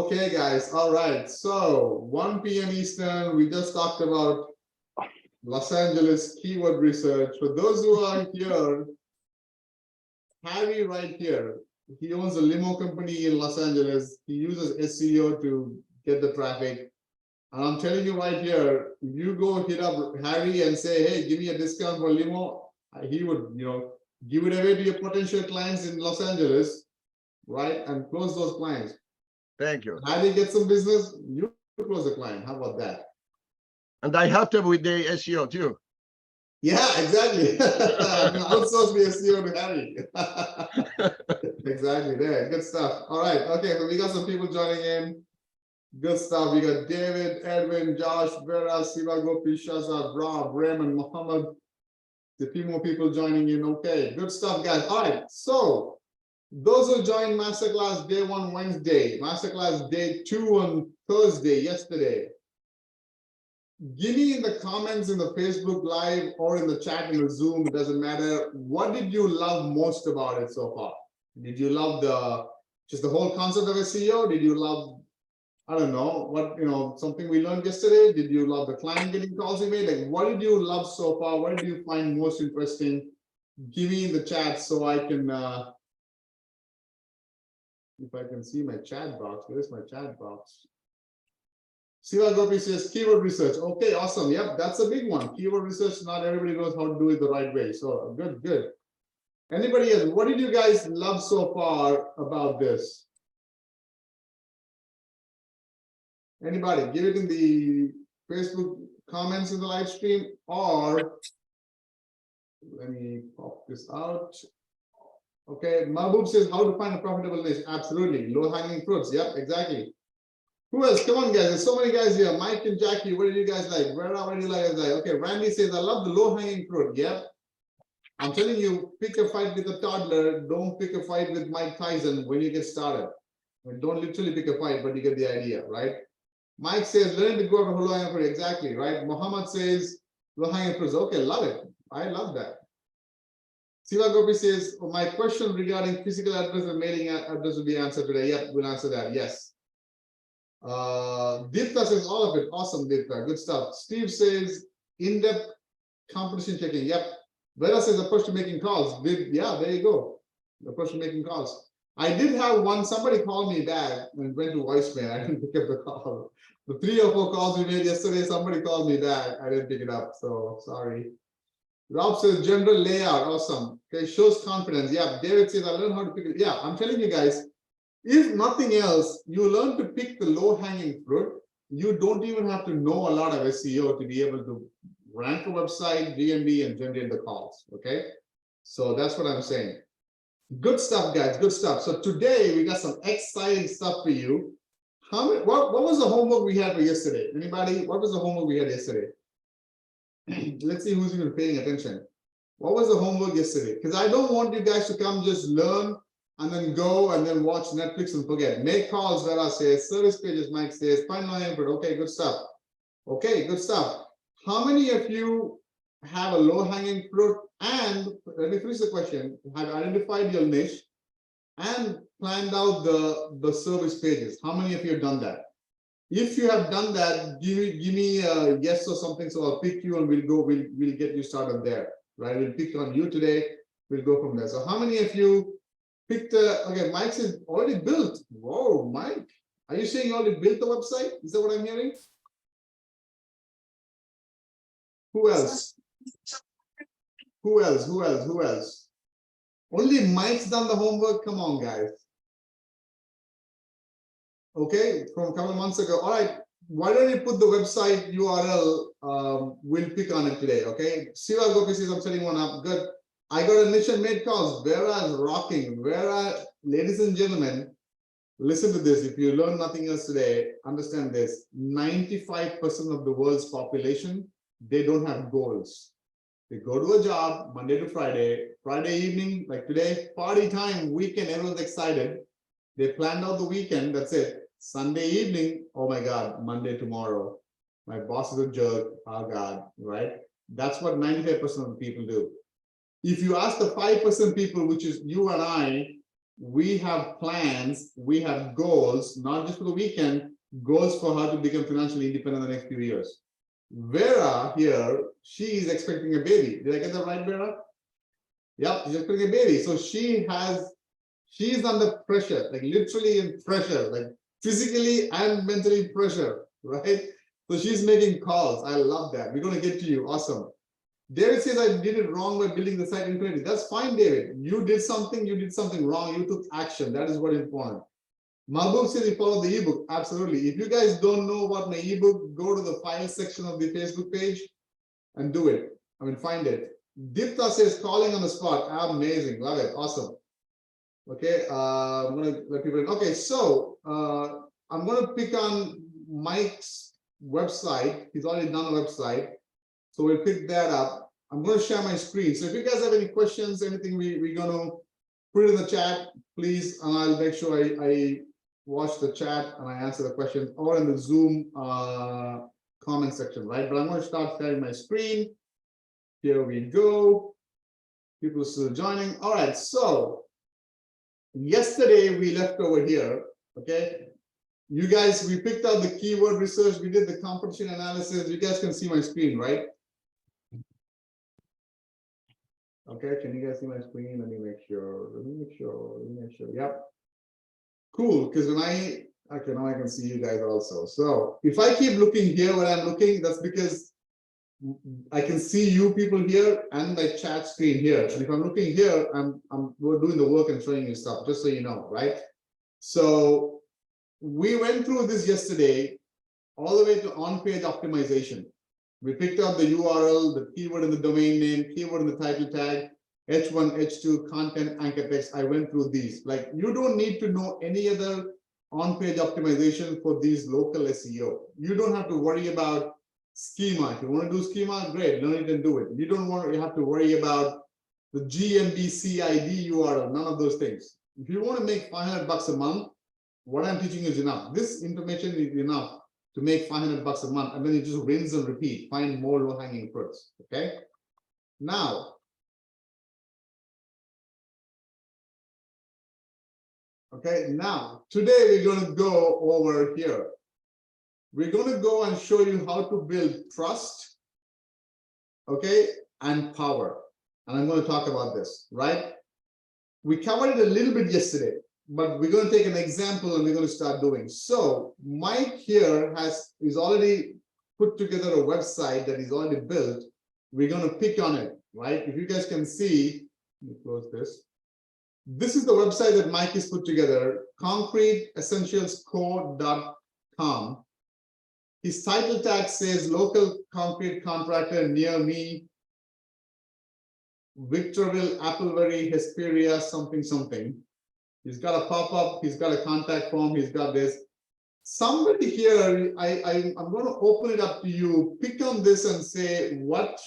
Okay, guys. All right. So 1 p.m. Eastern, we just talked about Los Angeles keyword research. For those who are here, Harry right here, he owns a limo company in Los Angeles. He uses SEO to get the traffic. And I'm telling you right here, if you go hit up Harry and say, hey, give me a discount for limo, he would, give it away to your potential clients in Los Angeles, right? And close those clients. Thank you. How do you get some business? You close the client. How about that? And I helped him with the SEO too. Yeah, exactly. Outsource the SEO to Harry. Exactly there. Good stuff. All right. Okay. So we got some people joining in. Good stuff. We got David, Edwin, Josh, Vera, Siva, Gopi, Shazad, Rob, Raymond, Muhammad. A few more people joining in. Okay. Good stuff, guys. All right. So those who joined Masterclass Day 1 Wednesday, Masterclass Day 2 on Thursday, yesterday, give me in the comments in the Facebook Live or in the chat in the Zoom, it doesn't matter. What did you love most about it so far? Did you love just the whole concept of SEO? Did you love, I don't know, something we learned yesterday? Did you love the client getting calls you made? Like, what did you love so far? What did you find most interesting? Give me in the chat so I can, if I can see my chat box. Where's my chat box? Siva Gopi says keyword research. Okay, awesome. Yep, that's a big one. Keyword research, not everybody knows how to do it the right way. So good, good. Anybody else? What did you guys love so far about this? Anybody? Give it in the Facebook comments in the live stream, or let me pop this out. Okay, Mahbub says how to find a profitable niche. Absolutely. Low-hanging fruits. Yep, exactly. Who else? Come on, guys. There's so many guys here. Mike and Jackie, what do you guys like? What do you like? Okay, Randy says, I love the low-hanging fruit. Yep. I'm telling you, pick a fight with a toddler. Don't pick a fight with Mike Tyson when you get started. Don't literally pick a fight, but you get the idea, right? Mike says, learn to go to low-hanging fruit. Exactly, right? Muhammad says, low-hanging fruits. Okay, love it. I love that. Siva Gopi says, my question regarding physical address and mailing address will be answered today. Yep, we'll answer that. Yes. Deepta says all of it. Awesome, Deepta. Good stuff. Steve says in-depth competition checking. Yep. Vera says approach to making calls. Yeah, there you go. Approach to making calls. I did have one. Somebody called me back and went to voicemail. I didn't pick up the call. The 3 or 4 calls we made yesterday, somebody called me back. I didn't pick it up. So sorry. Rob says general layout. Awesome. Okay, shows confidence. Yeah. David says I learned how to pick it. Yeah, I'm telling you guys. If nothing else, you learn to pick the low-hanging fruit. You don't even have to know a lot of SEO to be able to rank a website, GMB, and generate the calls. Okay, so that's what I'm saying. Good stuff, guys. Good stuff. So today we got some exciting stuff for you. What was the homework we had for yesterday? Anybody? What was the homework we had yesterday? Let's see who's even paying attention. What was the homework yesterday? Because I don't want you guys to come just learn and then go and then watch Netflix and forget. Make calls, Vera says, service pages, Mike says, find my input. Okay, good stuff. Okay, good stuff. How many of you have a low-hanging fruit? And let me finish the question. Have identified your niche and planned out the service pages? How many of you have done that? If you have done that, give me a yes or something. So I'll pick you and we'll get you started there. Right? We'll pick on you today. We'll go from there. So how many of you picked okay, Mike says already built. Whoa, Mike. Are you saying you already built the website? Is that what I'm hearing? Who else? Who else? Who else? Who else? Only Mike's done the homework. Come on, guys. Okay, from a couple of months ago. All right. Why don't you put the website URL? We'll pick on it today. Okay. Siva Gopi says I'm setting one up. Good. I got a niche and made calls. Vera is rocking. Vera, ladies and gentlemen, listen to this. If you learn nothing else today, understand this. 95% of the world's population, they don't have goals. They go to a job Monday to Friday, Friday evening, like today, party time, weekend, everyone's excited. They planned out the weekend, that's it. Sunday evening, oh my God, Monday tomorrow. My boss is a jerk, oh God, right? That's what 95% of the people do. If you ask the 5% people, which is you and I, we have plans, we have goals, not just for the weekend, goals for her to become financially independent in the next few years. Vera here, she is expecting a baby. Did I get that right, Vera? Yep, she's expecting a baby. So she's under pressure, like literally in pressure, like physically and mentally pressure, right? So she's making calls. I love that. We're going to get to you. Awesome. David says, I did it wrong by building the site infinity. That's fine, David. You did something wrong. You took action. That is what is important. Mahbub says you follow the ebook. Absolutely. If you guys don't know about my ebook, go to the file section of the Facebook page and do it. I mean, find it. Dipta says calling on the spot. Amazing. Love it. Awesome. Okay. I'm going to let people in. Okay. So I'm going to pick on Mike's website. He's already done a website. So we'll pick that up. I'm going to share my screen. So if you guys have any questions, anything we're going to put it in the chat, please, and I'll make sure I watch the chat and I answer the questions, or in the Zoom comment section, right? But I'm going to start sharing my screen. Here we go. People still joining. All right. So yesterday we left over here. Okay. You guys, we picked out the keyword research. We did the competition analysis. You guys can see my screen, right? Okay, can you guys see my screen? Let me make sure. Yep. Cool, because when okay, now I can see you guys also. So if I keep looking here where I'm looking, that's because I can see you people here and my chat screen here. And if I'm looking here, we're doing the work and showing you stuff, just so you know, right? So we went through this yesterday, all the way to on-page optimization. We picked out the URL, the keyword in the domain name, keyword in the title tag, H1, H2, content, anchor text. I went through these. Like, you don't need to know any other on-page optimization for these local SEO. You don't have to worry about schema. If you want to do schema, great, learn it and do it. You don't want to have to worry about the GMB URL, none of those things. If you want to make $500 a month, what I'm teaching is enough. This information is enough to make $500 a month, and then you just rinse and repeat, find more low-hanging fruits. Okay. Now, today we're going to go over here. We're going to go and show you how to build trust, okay, and power. And I'm going to talk about this, right? We covered it a little bit yesterday, but we're going to take an example and we're going to start doing. So Mike here is already put together a website that he's already built. We're going to pick on it, right? If you guys can see, let me close this. This is the website that Mike has put together, concreteessentialsco.com. His title tag says local concrete contractor near me, Victorville, Applebury, Hesperia, something, something. He's got a pop-up, he's got a contact form, he's got this. Somebody here, I'm going to open it up to you. Pick on this and say, what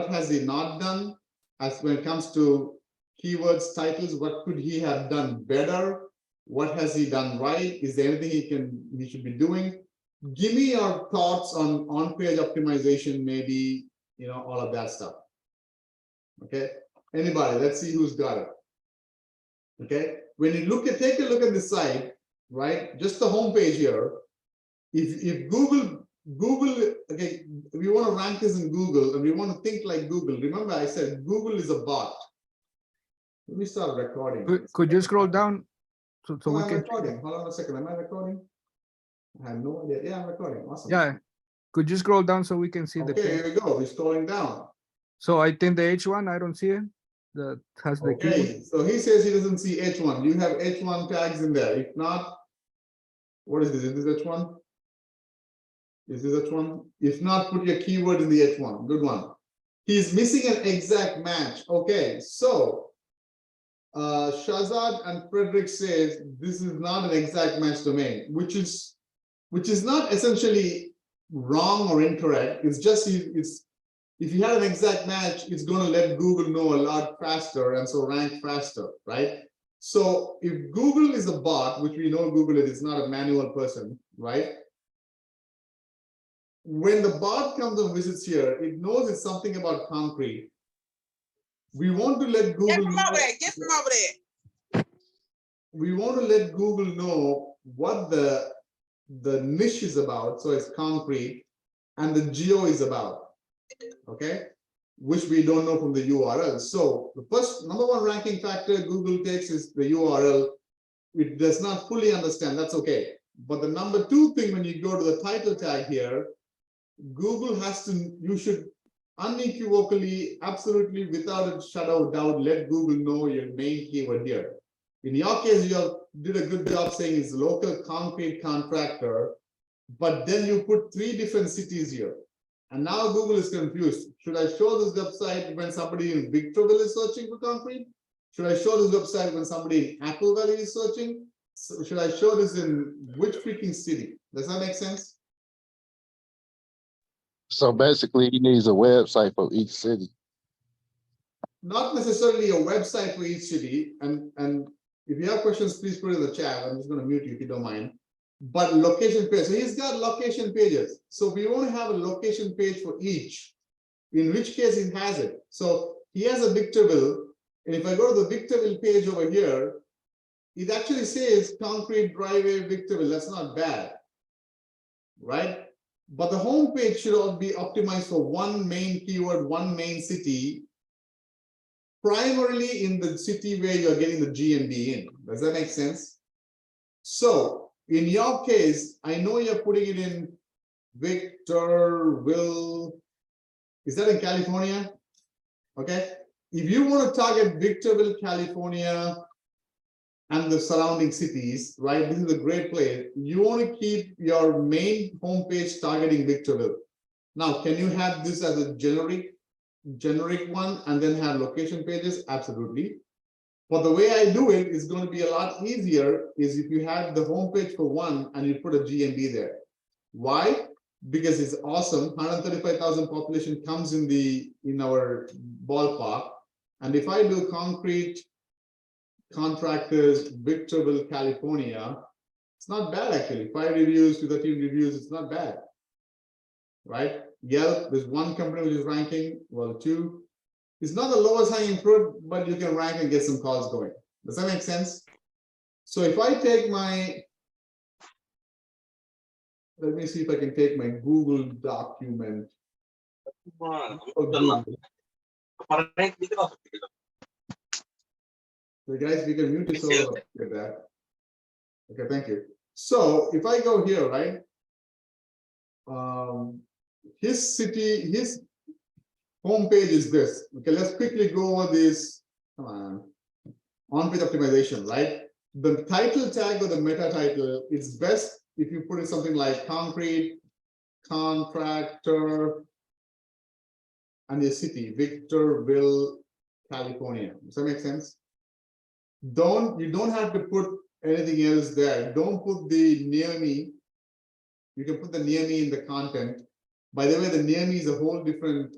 has he not done as when it comes to keywords, titles? What could he have done better? What has he done right? Is there anything he should be doing? Give me your thoughts on page optimization, maybe, all of that stuff. Okay. Anybody, let's see who's got it. Okay. When you take a look at the site, right? Just the home page here. If Google, okay, we want to rank this in Google and we want to think like Google. Remember, I said Google is a bot. Let me start recording. Could you scroll down so we can? Recording. Hold on a second. Am I recording? I have no idea. Yeah, I'm recording. Awesome. Yeah. Could you scroll down so we can see the? Okay, here we go. We're scrolling down. So I think the H1, I don't see it. That has the okay. keyword. So he says he doesn't see H1. You have H1 tags in there. If not, what is this? Is this H1? Is this H1? If not, put your keyword in the H1. Good one. He's missing an exact match. Okay, so Shazad and Frederick says this is not an exact match domain, which is not essentially wrong or incorrect. It's just if you have an exact match, it's going to let Google know a lot faster and so rank faster, right? So if Google is a bot, which we know Google is, it's not a manual person, right? When the bot comes and visits here, it knows it's something about concrete. We want to let Google get from over there. we want to let Google know what the niche is about. So it's concrete, and the geo is about, okay, which we don't know from the URL. So the first #1 ranking factor Google takes is the URL. It does not fully understand, that's okay. But the #2 thing, when you go to the title tag here, Google has to, you should unequivocally, absolutely, without a shadow of doubt, let Google know your main keyword here. In your case, you did a good job saying it's local concrete contractor, but then you put 3 different cities here. And now Google is confused. Should I show this website when somebody in Victorville is searching for concrete? Should I show this website when somebody in Apple Valley is searching? So should I show this in which freaking city? Does that make sense? So basically, he needs a website for each city. Not necessarily a website for each city. And if you have questions, please put it in the chat. I'm just going to mute you if you don't mind. But location page. So he's got location pages. So we want to have a location page for each, in which case he has it. So he has a Victorville. And if I go to the Victorville page over here, it actually says concrete driveway Victorville. That's not bad, right? But the home page should all be optimized for one main keyword, one main city, primarily in the city where you're getting the GMB in. Does that make sense? So in your case, I know you're putting it in Victorville. Is that in California? Okay. If you want to target Victorville, California, and the surrounding cities, right? This is a great place. You want to keep your main homepage targeting Victorville. Now, can you have this as a generic one and then have location pages? Absolutely. But the way I do it is going to be a lot easier is if you have the homepage for one and you put a GMB there. Why? Because it's awesome. 135,000 population comes in our ballpark. And if I do concrete contractors, Victorville, California, it's not bad actually. 5 reviews to 13 reviews, it's not bad, right? Yelp, there's 1 company which is ranking, well, 2. It's not the lowest hanging fruit, but you can rank and get some calls going. Does that make sense? So if I take my, let me see if I can take my Google document. So guys, we can mute this over. Get that. Okay, thank you. So if I go here, right? His city, his homepage is this. Okay, let's quickly go over this. Come on page optimization, right? The title tag or the meta title is best if you put in something like concrete contractor and your city, Victorville, California. Does that make sense? You don't have to put anything else there. Don't put the near me. You can put the near me in the content. By the way, the near me is a whole different,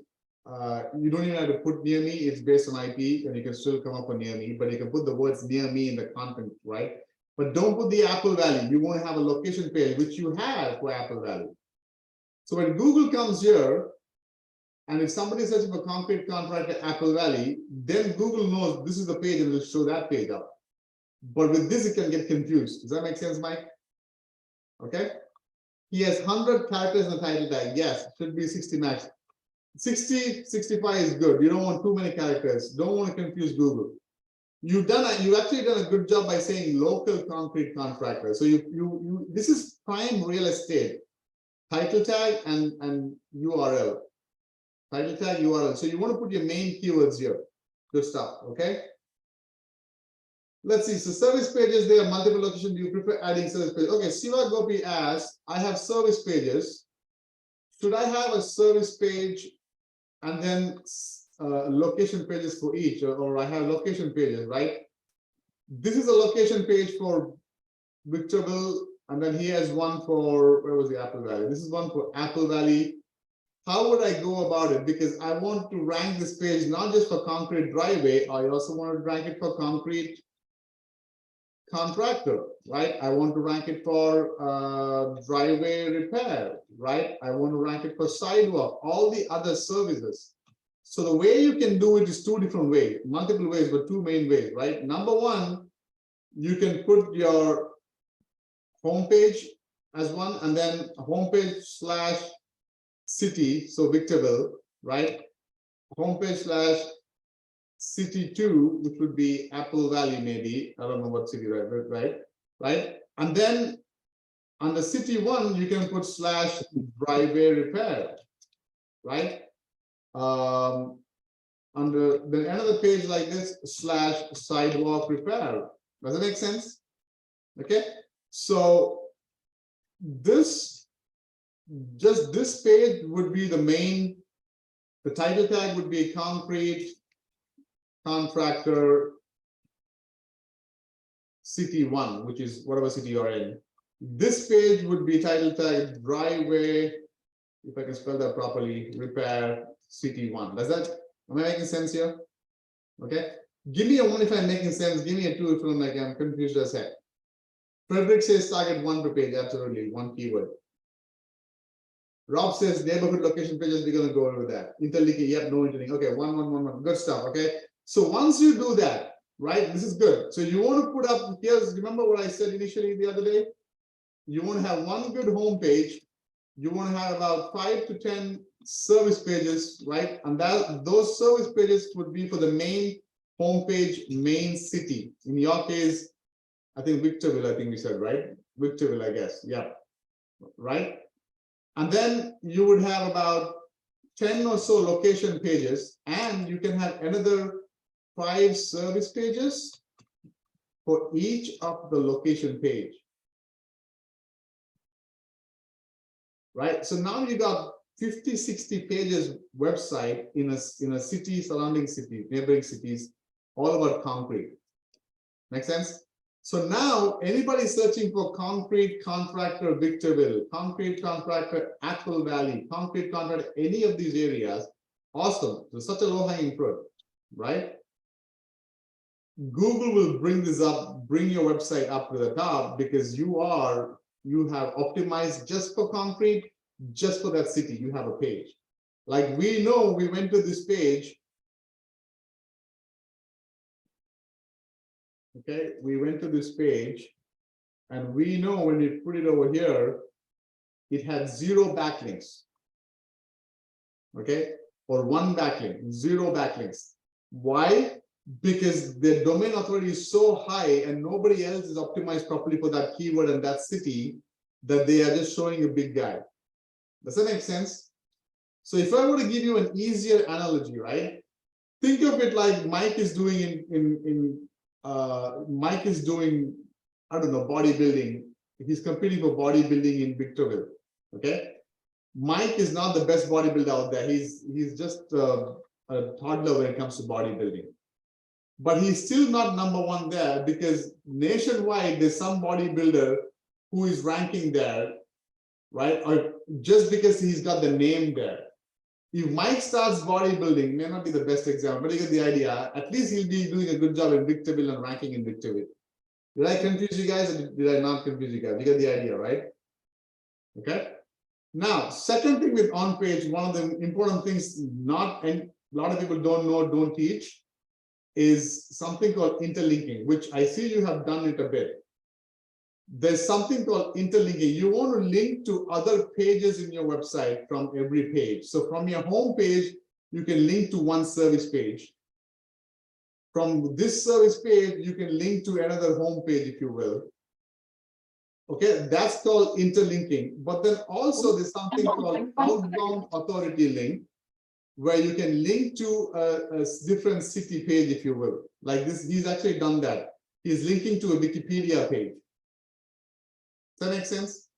you don't even have to put near me. It's based on IP and you can still come up with near me, but you can put the words near me in the content, right? But don't put the Apple Valley. You want to have a location page, which you have for Apple Valley. So when Google comes here, and if somebody is searching for concrete contractor Apple Valley, then Google knows this is the page and will show that page up. But with this, it can get confused. Does that make sense, Mike? Okay. He has 100 characters in the title tag. Yes, should be 60 max. 60, 65 is good. You don't want too many characters. Don't want to confuse Google. You've actually done a good job by saying local concrete contractor. So this is prime real estate. Title tag and URL. Title tag, URL. So you want to put your main keywords here. Good stuff, okay? Let's see. So service pages, there are multiple locations. Do you prefer adding service pages? Okay, Siva Gopi asks, I have service pages. Should I have a service page and then location pages for each, or I have location pages, right? This is a location page for Victorville, and then he has one for, where was the Apple Valley? This is one for Apple Valley. How would I go about it? Because I want to rank this page not just for concrete driveway, I also want to rank it for concrete contractor, right? I want to rank it for driveway repair, right? I want to rank it for sidewalk, all the other services. So the way you can do it is 2 different ways, multiple ways, but 2 main ways, right? Number 1, you can put your homepage as one, and then homepage/city, so Victorville, right? Homepage/city2, which would be Apple Valley, maybe. I don't know what city, right? And then under city1, you can put /driveway repair, right? Under then another page like this, /sidewalk repair. Does it make sense? Okay, so this page would be the main. The title tag would be concrete contractor city 1, which is whatever city you're in. This page would be title tag driveway, if I can spell that properly, repair city 1. Am I making sense here? Okay. Give me a 1 if I'm making sense. Give me a 2 if I'm like I'm confused as heck. Frederick says target 1 per page. Absolutely, 1 keyword. Rob says neighborhood location pages. We're going to go over that. Interlinking, yep, no interlinking. Okay, 1, 1, 1, 1. Good stuff. Okay. So once you do that, right, this is good. So you want to put up, remember what I said initially the other day? You want to have one good home page. You want to have about 5 to 10 service pages, right? And those service pages would be for the main homepage, main city. In your case, I think Victorville, I think we said, right? Victorville, I guess. Yeah. Right. And then you would have about 10 or so location pages, and you can have another 5 service pages for each of the location page. Right. So now you got 50, 60 pages website in a city, surrounding city, neighboring cities, all about concrete. Make sense? So now anybody searching for concrete contractor Victorville, concrete contractor Apple Valley, concrete contractor any of these areas, awesome. So such a low-hanging fruit, right? Google will bring this up, bring your website up to the top because you have optimized just for concrete, just for that city. You have a page. Like we know, we went to this page. Okay, we went to this page, and we know when we put it over here, it had 0 backlinks. Okay, or 1 backlink, 0 backlinks. Why? Because the domain authority is so high and nobody else is optimized properly for that keyword and that city that they are just showing a big guy. Does that make sense? So if I were to give you an easier analogy, right? Think of it like Mike is doing Mike is doing, I don't know, bodybuilding. He's competing for bodybuilding in Victorville. Okay. Mike is not the best bodybuilder out there. He's just a toddler when it comes to bodybuilding. But he's still not #1 there because nationwide there's some bodybuilder who is ranking there, right? Or just because he's got the name there. If Mike starts bodybuilding, may not be the best example, but you get the idea. At least he'll be doing a good job in Victorville and ranking in Victorville. Did I confuse you guys or did I not confuse you guys? You get the idea, right? Okay. Now, second thing with on-page, one of the important things a lot of people don't know, don't teach, is something called interlinking, which I see you have done it a bit. There's something called interlinking. You want to link to other pages in your website from every page. So from your home page, you can link to one service page. From this service page, you can link to another home page, if you will. Okay, that's called interlinking. But then also there's something called outbound authority link, where you can link to a different city page, if you will. Like this, he's actually done that. He's linking to a Wikipedia page. Does that make sense?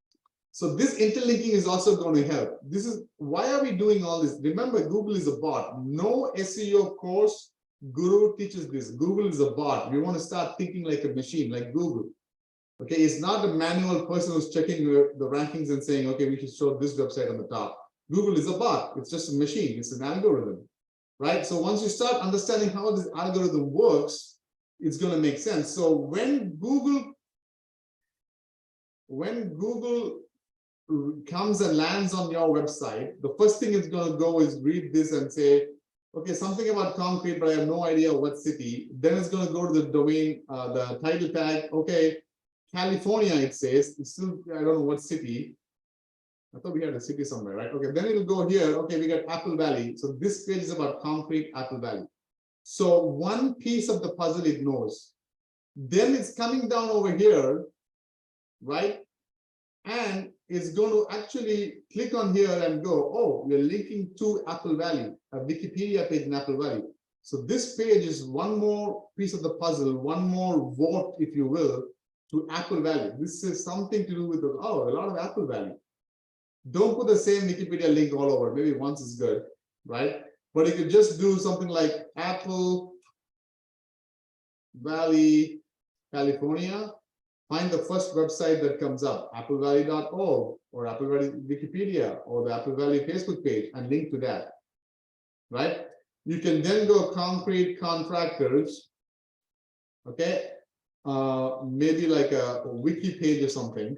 So this interlinking is also going to help. This is why are we doing all this? Remember, Google is a bot. No SEO course guru teaches this. Google is a bot. We want to start thinking like a machine, like Google. Okay, it's not a manual person who's checking the rankings and saying, okay, we should show this website on the top. Google is a bot. It's just a machine. It's an algorithm, right? So once you start understanding how this algorithm works, it's going to make sense. So when Google comes and lands on your website, the first thing it's going to go is read this and say, okay, something about concrete, but I have no idea what city. Then it's going to go to the domain, the title tag. Okay, California, it says. It's still, I don't know what city. I thought we had a city somewhere, right? Okay, then it'll go here. Okay, we got Apple Valley. So this page is about concrete, Apple Valley. So one piece of the puzzle it knows. Then it's coming down over here, right? And it's going to actually click on here and go, oh, we're linking to Apple Valley, a Wikipedia page in Apple Valley. So this page is one more piece of the puzzle, one more vote, if you will, to Apple Valley. This is something to do with, a lot of Apple Valley. Don't put the same Wikipedia link all over. Maybe once is good, right? But you could just do something like Apple Valley, California. Find the first website that comes up, applevalley.org or Apple Valley Wikipedia or the Apple Valley Facebook page, and link to that, right? You can then go concrete contractors, okay? Maybe like a wiki page or something,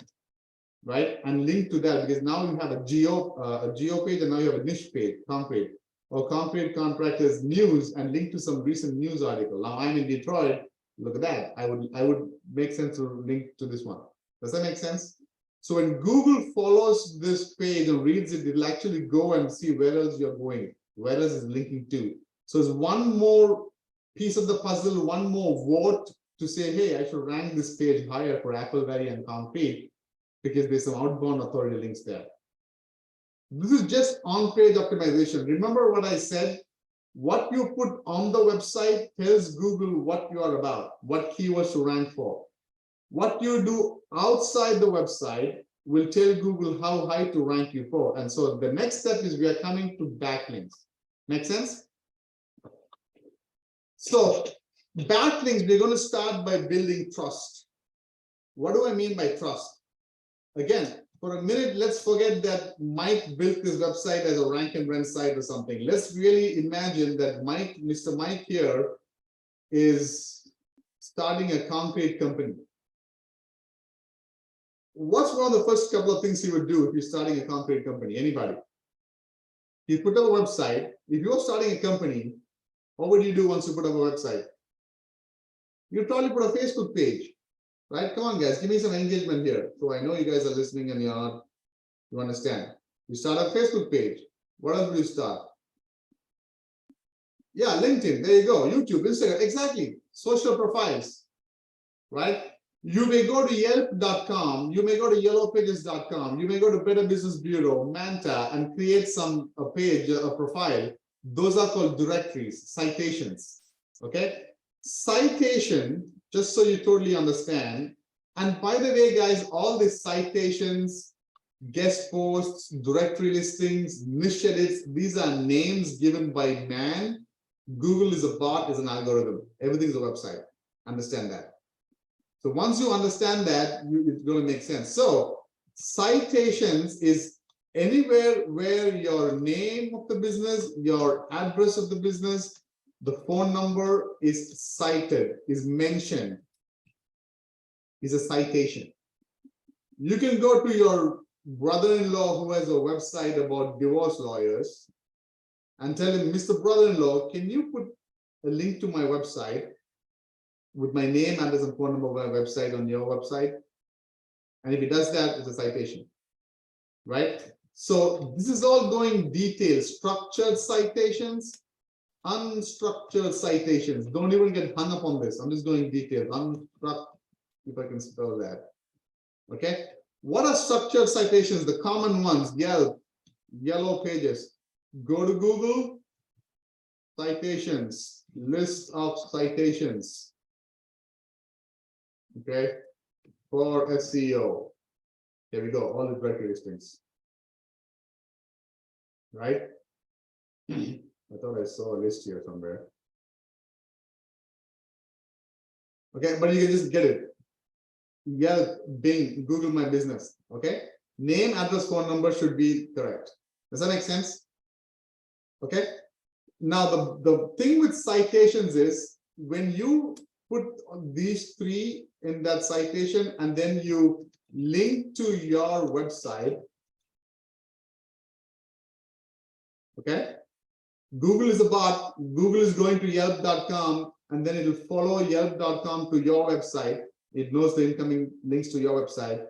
right? And link to that, because now you have a geo page and now you have a niche page, concrete, or concrete contractors news, and link to some recent news article. Now I'm in Detroit. Look at that. I would make sense to link to this one. Does that make sense? So when Google follows this page and reads it, it'll actually go and see where else you're going, where else is linking to. So it's one more piece of the puzzle, one more vote to say, hey, I should rank this page higher for Apple Valley and concrete because there's some outbound authority links there. This is just on-page optimization. Remember what I said? What you put on the website tells Google what you are about, what keywords to rank for. What you do outside the website will tell Google how high to rank you for. And so the next step is we are coming to backlinks. Make sense? So backlinks, we're going to start by building trust. What do I mean by trust? Again, for a minute, let's forget that Mike built this website as a rank and rent site or something. Let's really imagine that Mr. Mike here is starting a concrete company. What's one of the first couple of things he would do if he's starting a concrete company? Anybody? He put up a website. If you're starting a company, what would you do once you put up a website? You'd probably put a Facebook page. Right? Come on, guys, give me some engagement here. So I know you guys are listening and you understand. You start a Facebook page. What else do you start? Yeah, LinkedIn. There you go. YouTube, Instagram. Exactly. Social profiles. Right? You may go to Yelp.com. You may go to YellowPages.com. You may go to Better Business Bureau, Manta, and create a page, a profile. Those are called directories, citations. Okay? Citation, just so you totally understand. And by the way, guys, all these citations, guest posts, directory listings, niche edits, these are names given by man. Google is a bot, is an algorithm. Everything is a website. Understand that. So once you understand that, it's going to make sense. So citations is anywhere where your name of the business, your address of the business, the phone number is cited, is mentioned, is a citation. You can go to your brother-in-law who has a website about divorce lawyers and tell him, Mr. Brother-in-law, can you put a link to my website with my name, address, and phone number of my website on your website? And if he does that, it's a citation, right? So this is all going details, structured citations, unstructured citations. Don't even get hung up on this. I'm just going details. Unstructured, if I can spell that. Okay. What are structured citations? The common ones: Yelp, Yellow Pages. Go to Google, citations, list of citations. Okay. For SEO. Here we go. All the directory listings. Right. I thought I saw a list here somewhere. Okay, but you can just get it. Yelp, Bing, Google My Business. Okay, name, address, phone number should be correct. Does that make sense? Okay. Now the thing with citations is when you put these three in that citation and then you link to your website. Okay. Google is a bot. Google is going to Yelp.com, and then it will follow Yelp.com to your website. It knows the incoming links to your website.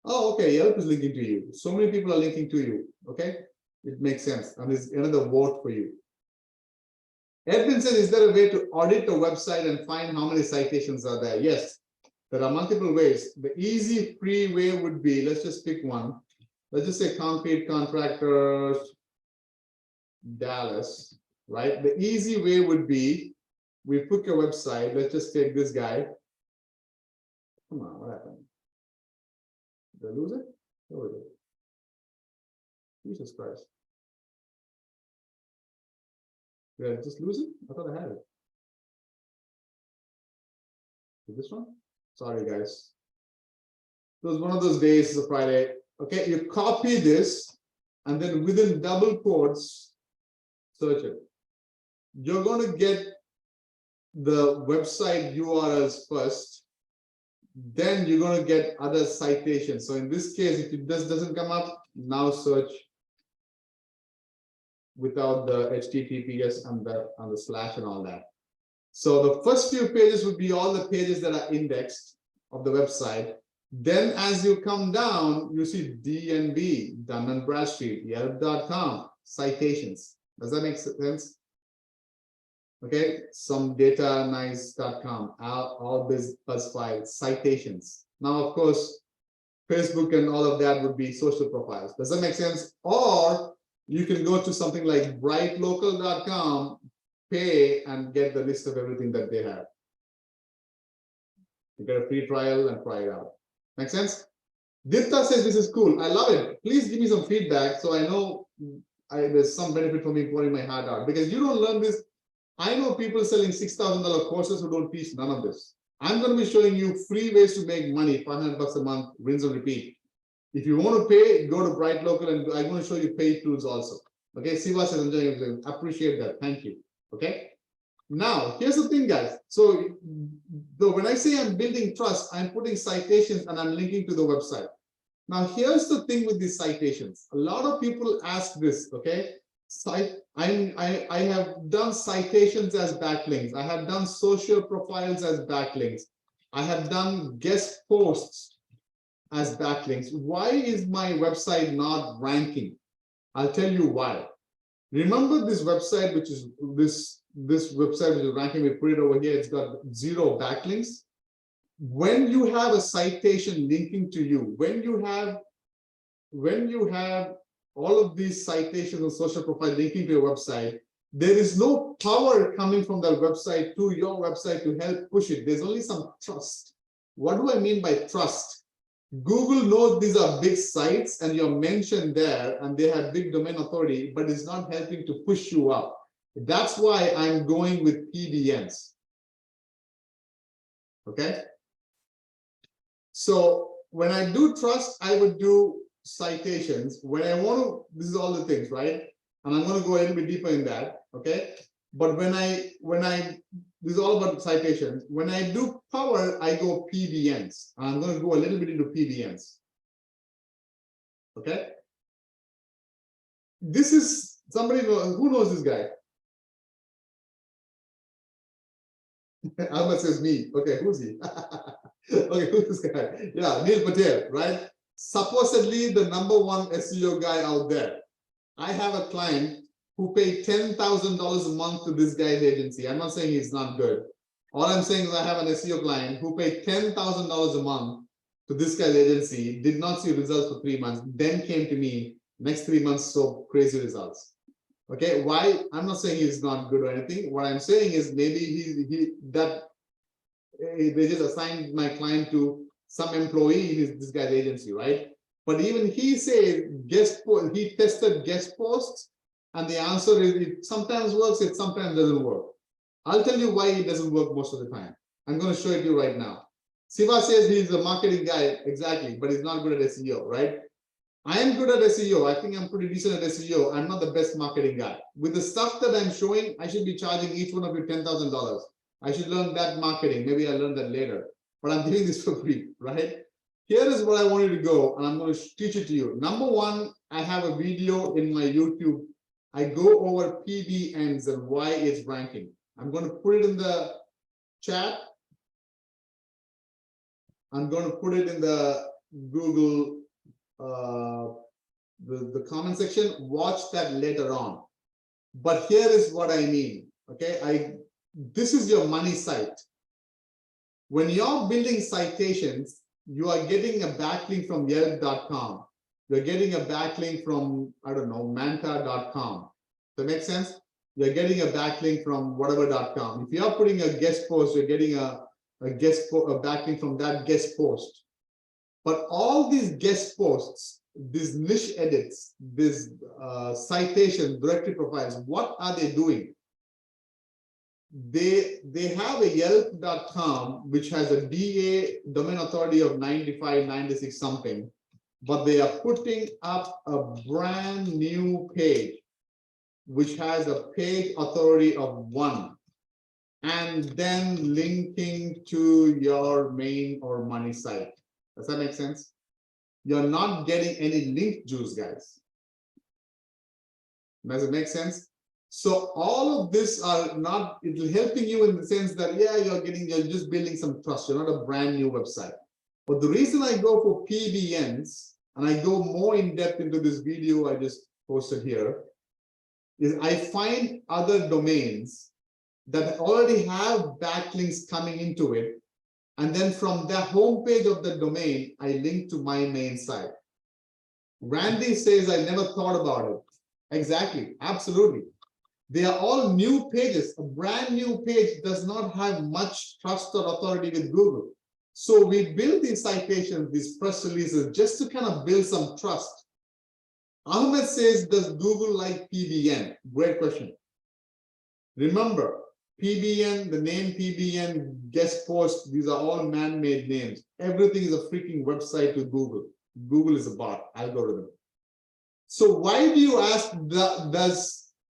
Oh, okay, Yelp is linking to you. So many people are linking to you. Okay, it makes sense. And it's another vote for you. Edwin says, is there a way to audit a website and find how many citations are there? Yes, there are multiple ways. The easy free way would be, let's just pick one. Let's just say concrete contractors, Dallas, right? The easy way would be, we put your website, let's just take this guy. Come on, what happened? Did I lose it? Where was it? Jesus Christ. Did I just lose it? I thought I had it. This one? Sorry, guys. It was one of those days, it's a Friday. Okay, you copy this, and then within double quotes, search it. You're going to get the website URLs first, then you're going to get other citations. So in this case, if it doesn't come up, now search without the HTTPS and the slash and all that. So the first few pages would be all the pages that are indexed of the website. Then as you come down, you see DNB, Dun & Bradstreet, Yelp.com, citations. Does that make sense? Okay, some datanice.com, all this BuzzFile, citations. Now, of course, Facebook and all of that would be social profiles. Does that make sense? Or you can go to something like brightlocal.com, pay and get the list of everything that they have. You get a free trial and try it out. Make sense? Dipta says this is cool. I love it. Please give me some feedback so I know there's some benefit for me pouring my heart out, because you don't learn this. I know people selling $6,000 courses who don't teach none of this. I'm going to be showing you free ways to make money, $500 a month, rinse and repeat. If you want to pay, go to Bright Local, and I'm going to show you paid tools also. Okay, Siva says, enjoying, appreciate that. Thank you. Okay. Now, here's the thing, guys. So when I say I'm building trust, I'm putting citations and I'm linking to the website. Now, here's the thing with these citations. A lot of people ask this, okay? I have done citations as backlinks. I have done social profiles as backlinks. I have done guest posts as backlinks. Why is my website not ranking? I'll tell you why. Remember this website, which is this website which is ranking, we put it over here, it's got 0 backlinks. When you have a citation linking to you, when you have all of these citations and social profile linking to your website, there is no power coming from that website to your website to help push it. There's only some trust. What do I mean by trust? Google knows these are big sites and you're mentioned there and they have big domain authority, but it's not helping to push you up. That's why I'm going with PBNs. Okay. So when I do trust, I would do citations. When I want to, this is all the things, right? And I'm going to go a little bit deeper in that. Okay. But when I this is all about citations. When I do power, I go PBNs. I'm going to go a little bit into PBNs. Okay. This is somebody who knows this guy. Ahmed says me. Okay, who's he? Okay, who's this guy? Yeah, Neil Patel, right? Supposedly the #1 SEO guy out there. I have a client who paid $10,000 a month to this guy's agency. I'm not saying he's not good. All I'm saying is I have an SEO client who paid $10,000 a month to this guy's agency, did not see results for 3 months, then came to me, next 3 months saw crazy results. Okay, why? I'm not saying he's not good or anything. What I'm saying is maybe they just assigned my client to some employee in this guy's agency, right? But even he says he tested guest posts, and the answer is it sometimes works, it sometimes doesn't work. I'll tell you why it doesn't work most of the time. I'm going to show it to you right now. Siva says he's a marketing guy, exactly, but he's not good at SEO, right? I am good at SEO. I think I'm pretty decent at SEO. I'm not the best marketing guy. With the stuff that I'm showing, I should be charging each one of you $10,000. I should learn that marketing. Maybe I'll learn that later. But I'm doing this for free, right? Here is where I want you to go, and I'm going to teach it to you. #1, I have a video in my YouTube I go over PBNs and why it's ranking. I'm going to put it in the chat. I'm going to put it in the Google, the comment section. Watch that later on. But here is what I mean. Okay, this is your money site. When you're building citations, you are getting a backlink from Yelp.com. You're getting a backlink from, I don't know, Manta.com. Does that make sense? You're getting a backlink from whatever.com. If you're putting a guest post, you're getting a backlink from that guest post. But all these guest posts, these niche edits, these citations, directory profiles, what are they doing? They have a Yelp.com, which has a DA domain authority of 95, 96 something, but they are putting up a brand new page, which has a page authority of 1, and then linking to your main or money site. Does that make sense? You're not getting any link juice, guys. Does it make sense? So all of this are not, it's helping you in the sense that, yeah, you're just building some trust. You're not a brand new website. But the reason I go for PBNs, and I go more in depth into this video I just posted here, is I find other domains that already have backlinks coming into it. And then from the homepage of the domain, I link to my main site. Randy says, I never thought about it. Exactly, absolutely. They are all new pages. A brand new page does not have much trust or authority with Google. So we build these citations, these press releases, just to kind of build some trust. Ahmed says, does Google like PBN? Great question. Remember, PBN, the name PBN, guest post, these are all man-made names. Everything is a freaking website to Google. Google is a bot algorithm. So why do you ask,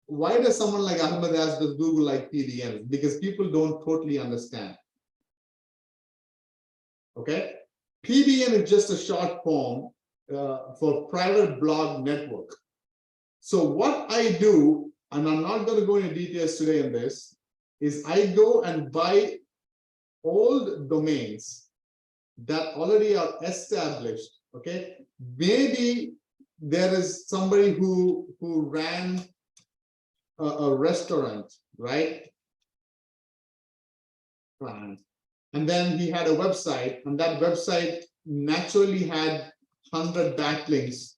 why does someone like Ahmed ask, does Google like PBN? Because people don't totally understand. Okay, PBN is just a short form for private blog network. So what I do, and I'm not going to go into details today in this, is I go and buy old domains that already are established. Okay, maybe there is somebody who ran a restaurant, right? And then he had a website, and that website naturally had 100 backlinks.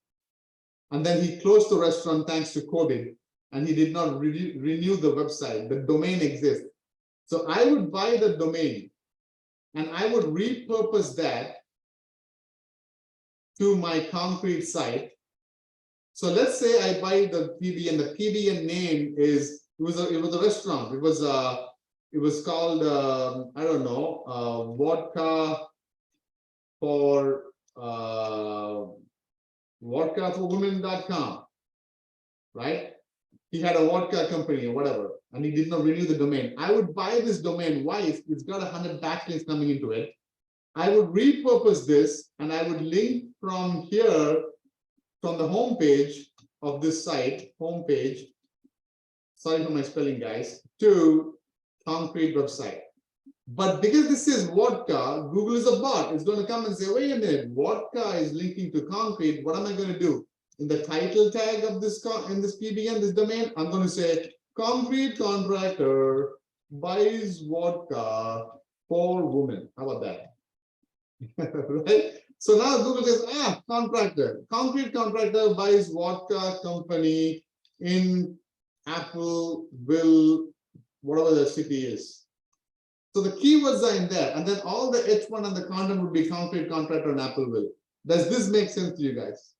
And then he closed the restaurant thanks to COVID, and he did not renew the website. The domain exists. So I would buy the domain, and I would repurpose that to my concrete site. So let's say I buy the PBN. The PBN name is, it was a restaurant. It was called, I don't know, vodka for women.com, right? He had a vodka company or whatever, and he did not renew the domain. I would buy this domain. Why? It's got 100 backlinks coming into it. I would repurpose this, and I would link from here, from the homepage of this site, homepage, sorry for my spelling, guys, to concrete website. But because this is vodka, Google is a bot. It's going to come and say, wait a minute, vodka is linking to concrete. What am I going to do? In the title tag of this, in this PBN, this domain, I'm going to say, concrete contractor buys vodka for women. How about that? Right? So now Google says, contractor. Concrete contractor buys vodka company in Appleville, whatever the city is. So the keywords are in there, and then all the H1 and the content would be concrete contractor in Appleville. Does this make sense to you guys?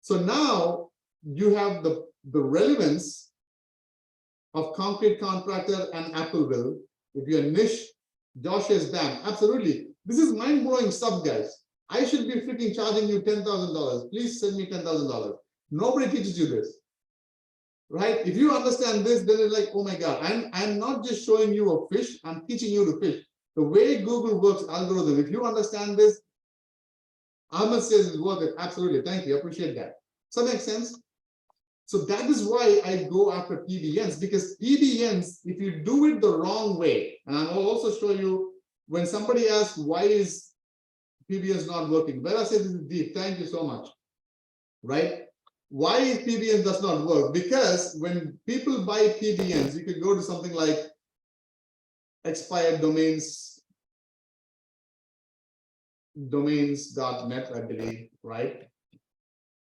So now you have the relevance of concrete contractor and Appleville. If you're niche, Joshua's bam. Absolutely. This is mind-blowing stuff, guys. I should be freaking charging you $10,000. Please send me $10,000. Nobody teaches you this. Right? If you understand this, then it's like, oh my God, I'm not just showing you a fish, I'm teaching you to fish. The way Google works algorithm, if you understand this, Ahmed says it's worth it. Absolutely. Thank you. I appreciate that. Does that make sense? So that is why I go after PBNs, because PBNs, if you do it the wrong way, and I will also show you when somebody asks why is PBNs not working, where I say this is deep, thank you so much, right? Why is PBN does not work? Because when people buy PBNs, you could go to something like expired domains.net, I believe, right?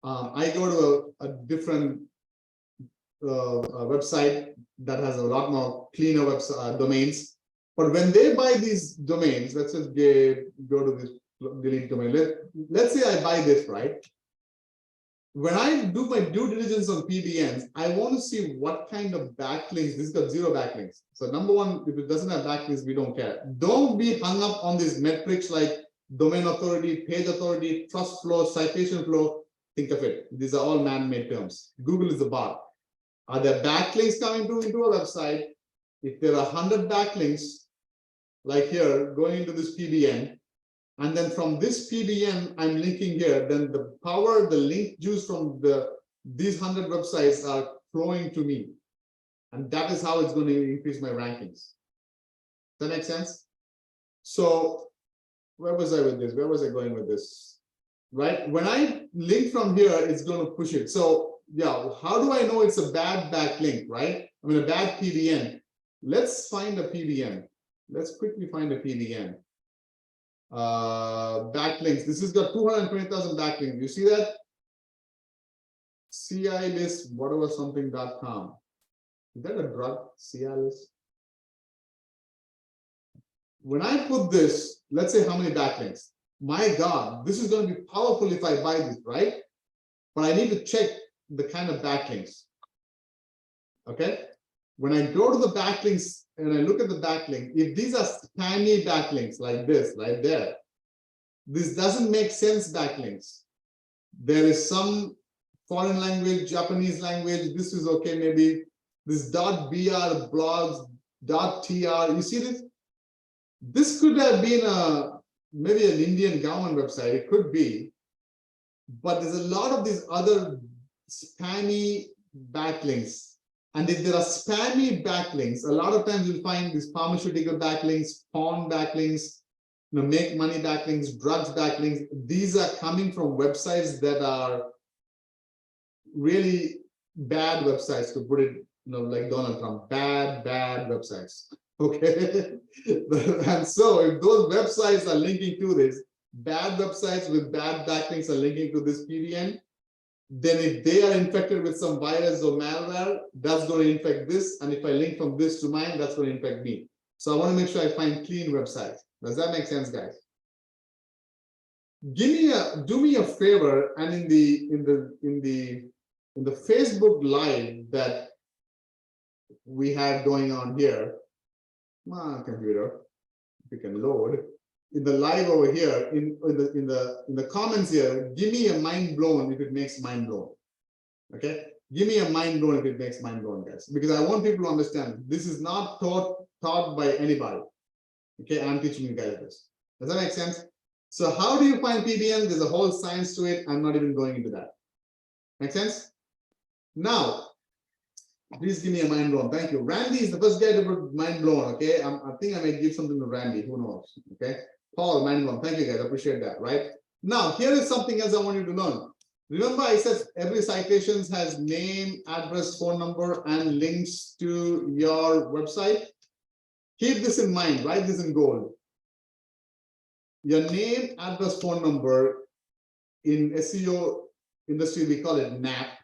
I go to a different website that has a lot more cleaner domains. But when they buy these domains, let's just go to this delete domain. Let's say I buy this, right? When I do my due diligence on PBNs, I want to see what kind of backlinks. This has got 0 backlinks. So number one, if it doesn't have backlinks, we don't care. Don't be hung up on these metrics like domain authority, page authority, trust flow, citation flow. Think of it. These are all man-made terms. Google is the bar. Are there backlinks coming into a website? If there are 100 backlinks, like here, going into this PBN, and then from this PBN, I'm linking here, then the link juice from these 100 websites are flowing to me. And that is how it's going to increase my rankings. Does that make sense? So where was I with this? Where was I going with this? Right? When I link from here, it's going to push it. So yeah, how do I know it's a bad backlink, right? I mean, a bad PBN. Let's find a PBN. Let's quickly find a PBN. Backlinks. This has got 220,000 backlinks. You see that? CI list, whatever something.com. Is that a drug? CI list? When I put this, let's say how many backlinks. My God, this is going to be powerful if I buy this, right? But I need to check the kind of backlinks. Okay. When I go to the backlinks and I look at the backlink, if these are spammy backlinks like this, right there, this doesn't make sense backlinks. There is some foreign language, Japanese language, this is okay, maybe this .br, blogs, .tr, you see this? This could have been maybe an Indian government website, it could be, but there's a lot of these other spammy backlinks. And if there are spammy backlinks, a lot of times you'll find these pharmaceutical backlinks, porn backlinks, make money backlinks, drugs backlinks. These are coming from websites that are really bad websites, to put it, like Donald Trump, bad websites. Okay. And so if those websites are linking to this, bad websites with bad backlinks are linking to this PBN, then if they are infected with some virus or malware, that's going to infect this. And if I link from this to mine, that's going to infect me. So I want to make sure I find clean websites. Does that make sense, guys? Do me a favor, and in the Facebook Live that we have going on here, come on, computer, if you can load. In the live over here, in the comments here, give me a mind blown if it makes mind blown. Okay, give me a mind blown if it makes mind blown, guys, because I want people to understand this is not taught by anybody. Okay, I'm teaching you guys this. Does that make sense? So how do you find PBN? There's a whole science to it. I'm not even going into that. Make sense? Now, please give me a mind blown. Thank you. Randy is the first guy to put mind blown. Okay, I think I may give something to Randy. Who knows? Okay. Paul, mind blown. Thank you, guys. I appreciate that. Right now, here is something else I want you to learn. Remember, I said every citation has name, address, phone number, and links to your website. Keep this in mind. Write this in gold. Your name, address, phone number, in SEO industry we call it NAP.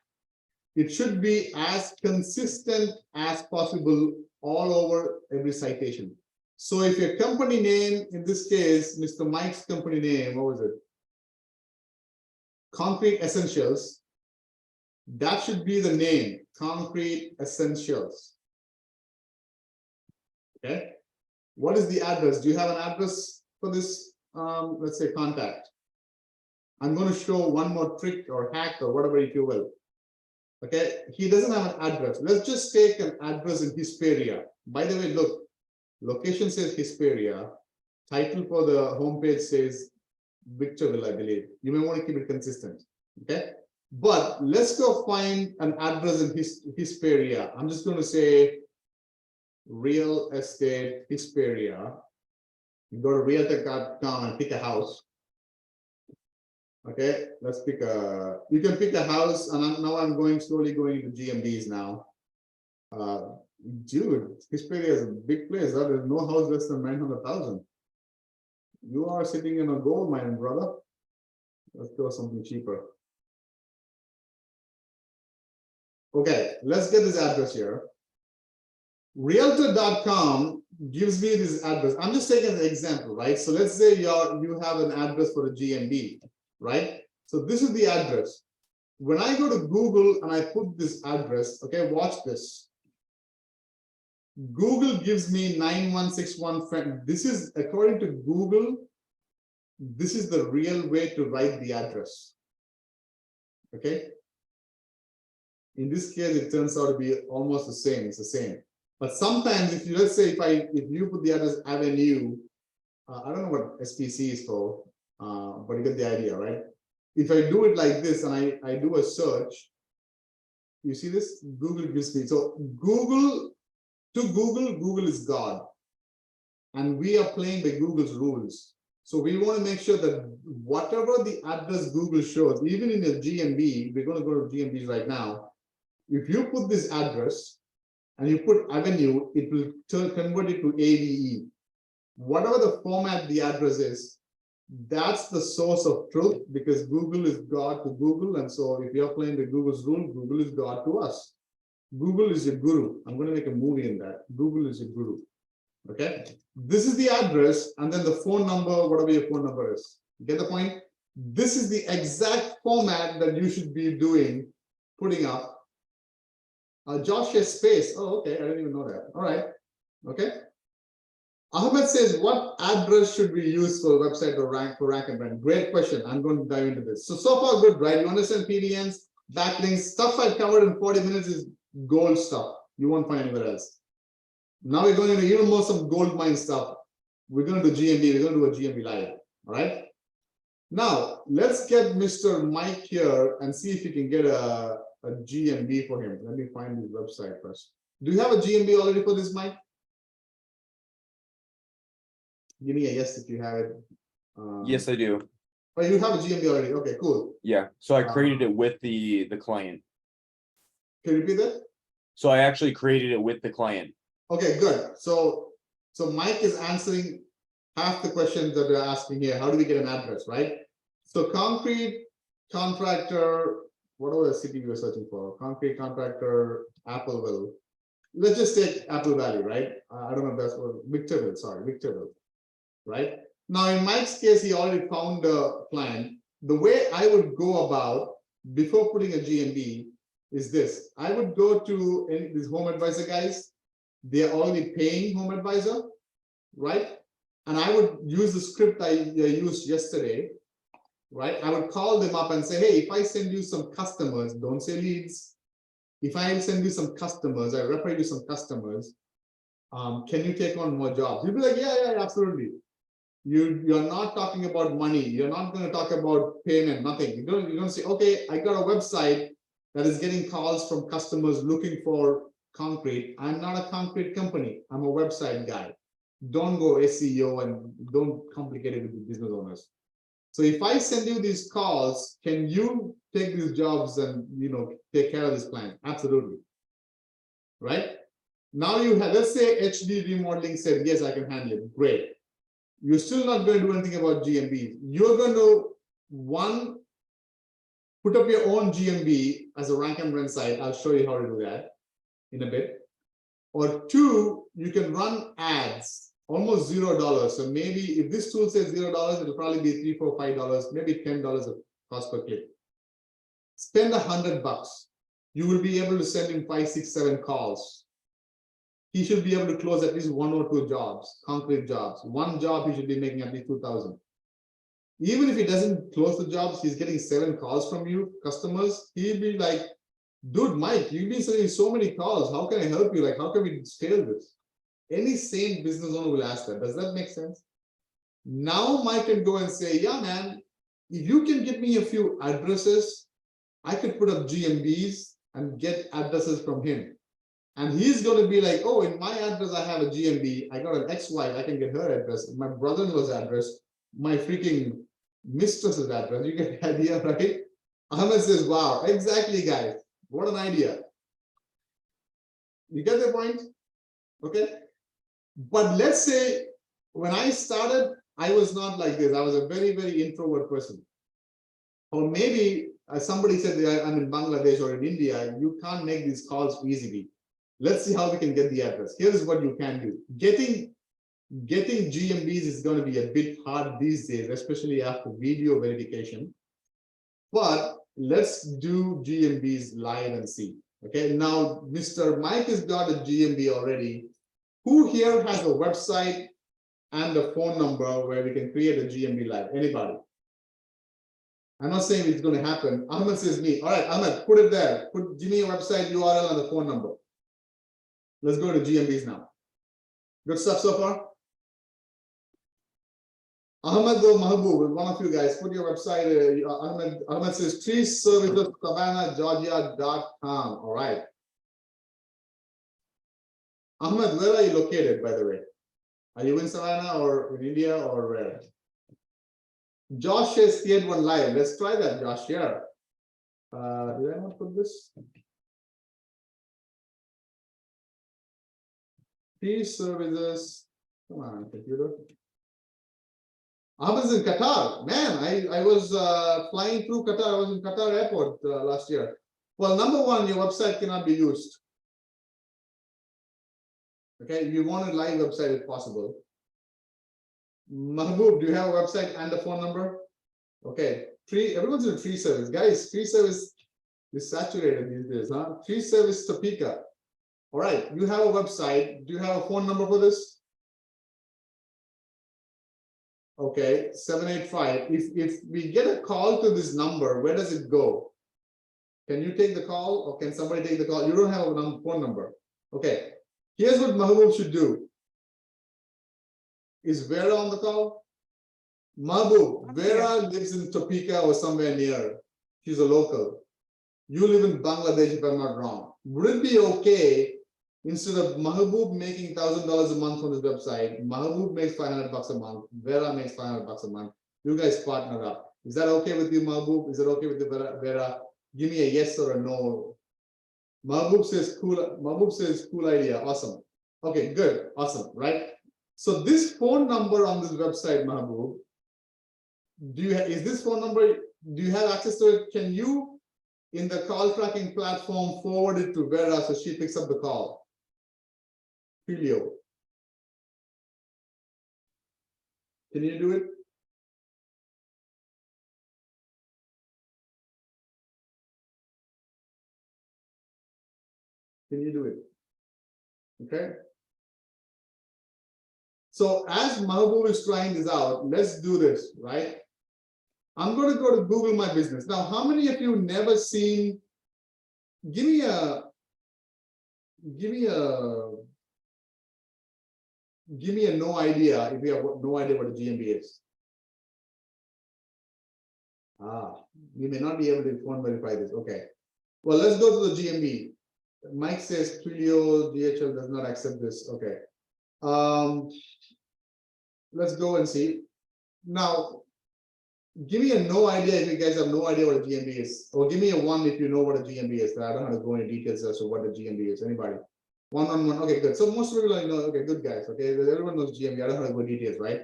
It should be as consistent as possible all over every citation. So if your company name, in this case, Mr. Mike's company name, what was it? Concrete Essentials. That should be the name, Concrete Essentials. Okay. What is the address? Do you have an address for this? Let's say contact. I'm going to show one more trick or hack or whatever, if you will. Okay. He doesn't have an address. Let's just take an address in Hesperia. By the way, look. Location says Hesperia. Title for the homepage says Victorville, I believe. You may want to keep it consistent. Okay. But let's go find an address in Hesperia. I'm just going to say real estate Hesperia. You go to realtor.com and pick a house. Okay, let's pick you can pick a house, and now I'm slowly going into GMBs now. Dude, Hesperia is a big place. There's no house less than 900,000. You are sitting in a gold mine, brother. Let's go something cheaper. Okay, let's get this address here. Realtor.com gives me this address. I'm just taking an example, right? So let's say you have an address for a GMB, right? So this is the address. When I go to Google and I put this address, okay, watch this. Google gives me 9161. This is, according to Google, this is the real way to write the address. Okay. In this case, it turns out to be almost the same. It's the same. But sometimes, if you, let's say, if you put the address Avenue, I don't know what SPC is for, but you get the idea, right? If I do it like this and I do a search, you see this? Google gives me, so Google is God. And we are playing by Google's rules. So we want to make sure that whatever the address Google shows, even in a GMB, we're going to go to GMBs right now. If you put this address and you put Avenue, it will convert it to AVE. Whatever the format the address is, that's the source of truth, because Google is God to Google. And so if you're playing the Google's rule, Google is God to us. Google is your guru. I'm going to make a movie in that. Google is your guru. Okay. This is the address, and then the phone number, whatever your phone number is. You get the point? This is the exact format that you should be doing, putting up. Josh has space. Oh, okay. I didn't even know that. All right. Okay. Ahmed says, what address should we use for website or rank and brand? Great question. I'm going to dive into this. So far good, right? You understand PDNs, backlinks, stuff I've covered in 40 minutes is gold stuff. You won't find anywhere else. Now we're going into even more some gold mine stuff. We're going to do GMB. We're going to do a GMB live. All right. Now let's get Mr. Mike here and see if we can get a GMB for him. Let me find his website first. Do you have a GMB already for this, Mike? Give me a yes if you have it. Yes, I do. Oh, you have a GMB already. Okay, cool. Yeah. So I created it with the client. Can you repeat that? So I actually created it with the client. Okay, good. So Mike is answering half the questions that we're asking here. How do we get an address, right? So concrete contractor, whatever the city we were searching for, concrete contractor, Appleville. Let's just take Apple Valley, right? I don't know if that's what, Victorville, sorry, Victorville, right? Now in Mike's case, he already found a client. The way I would go about before putting a GMB is this. I would go to these Home Advisor guys. They're already paying Home Advisor, right? And I would use the script I used yesterday, right? I would call them up and say, hey, if I send you some customers, don't say leads. If I send you some customers, I refer you some customers, can you take on more jobs? You'll be like, yeah, absolutely. You're not talking about money. You're not going to talk about payment, nothing. You're going to say, okay, I got a website that is getting calls from customers looking for concrete. I'm not a concrete company. I'm a website guy. Don't go SEO and don't complicate it with the business owners. So if I send you these calls, can you take these jobs and take care of this client? Absolutely. Right? Now you have, let's say HD Remodeling said, yes, I can handle it. Great. You're still not going to do anything about GMB. You're going to, one, put up your own GMB as a rank and brand site. I'll show you how to do that in a bit. Or two, you can run ads, almost $0. So maybe if this tool says $0, it'll probably be $3, $4, $5, maybe $10 of cost per click. Spend $100. You will be able to send him 5, 6, 7 calls. He should be able to close at least 1 or 2 jobs, concrete jobs. One job, he should be making at least 2,000. Even if he doesn't close the jobs, he's getting 7 calls from you, customers. He'll be like, dude, Mike, you've been sending so many calls. How can I help you? Like, how can we scale this? Any sane business owner will ask that. Does that make sense? Now Mike can go and say, yeah, man, if you can give me a few addresses, I could put up GMBs and get addresses from him. And he's going to be like, oh, in my address, I have a GMB. I got an ex-wife. I can get her address. My brother-in-law's address. My freaking mistress's address. You get the idea, right? Ahmed says, wow, exactly, guys. What an idea. You get the point? Okay. But let's say when I started, I was not like this. I was a very, very introvert person. Or maybe somebody said I'm in Bangladesh or in India, you can't make these calls easily. Let's see how we can get the address. Here's what you can do. Getting GMBs is going to be a bit hard these days, especially after video verification. But let's do GMBs live and see. Okay, now Mr. Mike has got a GMB already. Who here has a website and a phone number where we can create a GMB live? Anybody? I'm not saying it's going to happen. Ahmed says me. All right, Ahmed, put it there. Give me a website URL and a phone number. Let's go to GMBs now. Good stuff so far? Ahmed or Mahbub, one of you guys, put your website. Ahmed says 𝐿services savannahgeorgia.com. All right. Ahmed, where are you located, by the way? Are you in Savannah or in India or where? Josh says Tier 1 live. Let's try that, Josh. Here. Did I not put this? 𝐿services. Come on, computer. Ahmed is in Qatar. Man, I was flying through Qatar. I was in Qatar airport last year. Well, number one, your website cannot be used. Okay, you want a live website if possible. Mahbub, do you have a website and a phone number? Okay, everyone's in 𝐿service. Guys, 𝐿service is saturated these days, huh? 𝐿service Topeka. All right, you have a website. Do you have a phone number for this? Okay, 785. If we get a call to this number, where does it go? Can you take the call or can somebody take the call? You don't have a phone number. Okay, here's what Mahbub should do. Is Vera on the call? Mahbub, Vera lives in Topeka or somewhere near. She's a local. You live in Bangladesh, if I'm not wrong. Would it be okay instead of Mahbub making $1,000 a month on his website, Mahbub makes $500 a month, Vera makes $500 a month. You guys partner up. Is that okay with you, Mahbub? Is that okay with you, Vera? Give me a yes or a no. Mahbub says cool. Mahbub says cool idea. Awesome. Okay, good. Awesome. Right. So this phone number on this website, Mahbub, is this phone number? Do you have access to it? Can you, in the call tracking platform, forward it to Vera so she picks up the call? Foryou. Can you do it? Can you do it? Okay. So as Mahbub is trying this out, let's do this, right? I'm going to go to Google My Business. Now, how many of you never seen, give me a no idea if you have no idea what a GMB is. You may not be able to phone verify this. Okay. Well, let's go to the GMB. Mike says Foryou DHL does not accept this. Okay. Let's go and see. Now, give me a no idea if you guys have no idea what a GMB is. Or give me a 1 if you know what a GMB is. I don't have to go into details as to what a GMB is. Anybody? 1 on 1. Okay, good. So most people know. Okay, good guys. Okay, everyone knows GMB. I don't have to go into details, right?